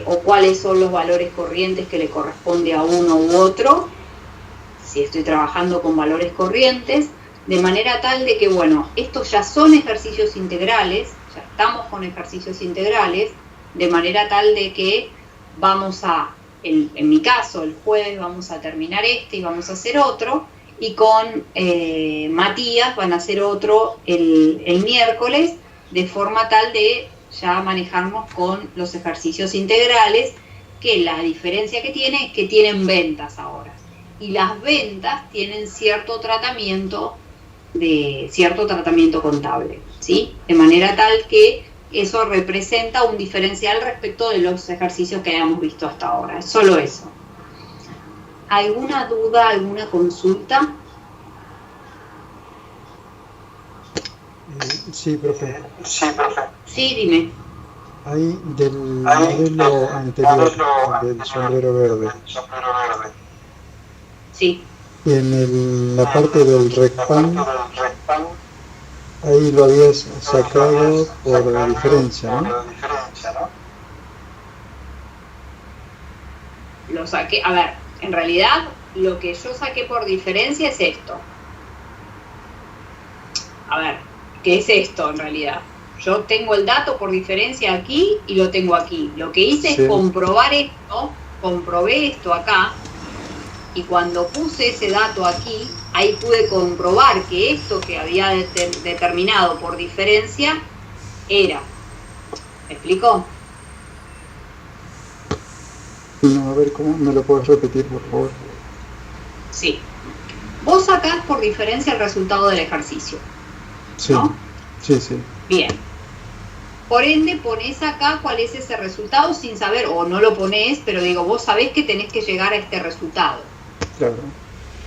o cuáles son los valores corrientes que le corresponde a uno u otro. si estoy trabajando con valores corrientes, de manera tal de que, bueno, estos ya son ejercicios integrales, ya estamos con ejercicios integrales, de manera tal de que vamos a, en mi caso, el jueves vamos a terminar este y vamos a hacer otro, y con Matías van a hacer otro el miércoles, de forma tal de ya manejarnos con los ejercicios integrales, que la diferencia que tiene es que tienen ventas ahora. Y las ventas tienen cierto tratamiento contable, ¿sí? De manera tal que eso representa un diferencial respecto de los ejercicios que hayamos visto hasta ahora. Es solo eso. ¿Alguna duda, alguna consulta? Sí, profe. Sí, dime. Hay del modelo anterior, del sombrero verde. Sí. Y en la parte del RECPAM, ahí lo habías sacado por diferencia, ¿no? Lo saqué, a ver, en realidad lo que yo saqué por diferencia es esto. A ver, ¿qué es esto en realidad? Yo tengo el dato por diferencia aquí y lo tengo aquí. Lo que hice es comprobar esto, comprobé esto acá, y cuando puse ese dato aquí, ahí pude comprobar que esto que había determinado por diferencia era. ¿Me explico? No, a ver, ¿cómo me lo puedes repetir, por favor? Sí. Vos sacás por diferencia el resultado del ejercicio, ¿no? Sí, sí. Bien. Por ende, ponés acá cuál es ese resultado sin saber, o no lo ponés, pero digo, vos sabés que tenés que llegar a este resultado. Claro.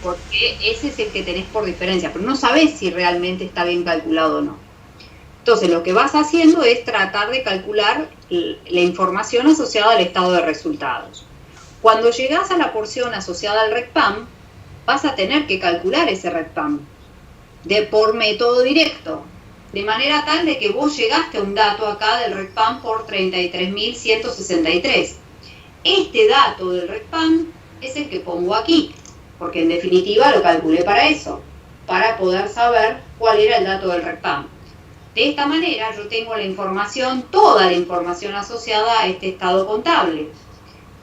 Porque ese es el que tenés por diferencia, pero no sabés si realmente está bien calculado o no. Entonces, lo que vas haciendo es tratar de calcular la información asociada al estado de resultados. Cuando llegás a la porción asociada al RECPAM, vas a tener que calcular ese RECPAM por método directo, de manera tal de que vos llegaste a un dato acá del RECPAM por 33.163. Este dato del RECPAM es el que pongo aquí, porque en definitiva lo calculé para eso, para poder saber cuál era el dato del RECPAM. De esta manera yo tengo la información, toda la información asociada a este estado contable.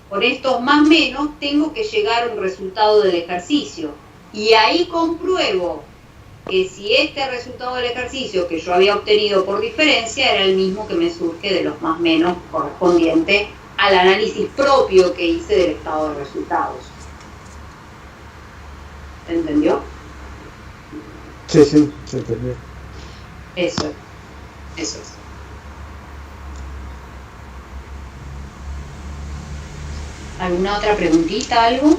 Con estos más o menos tengo que llegar a un resultado del ejercicio. Y ahí compruebo que si este resultado del ejercicio que yo había obtenido por diferencia era el mismo que me surge de los más o menos correspondiente al análisis propio que hice del estado de resultados. ¿Se entendió? Sí, se entendió. Eso es. ¿Alguna otra preguntita, algo?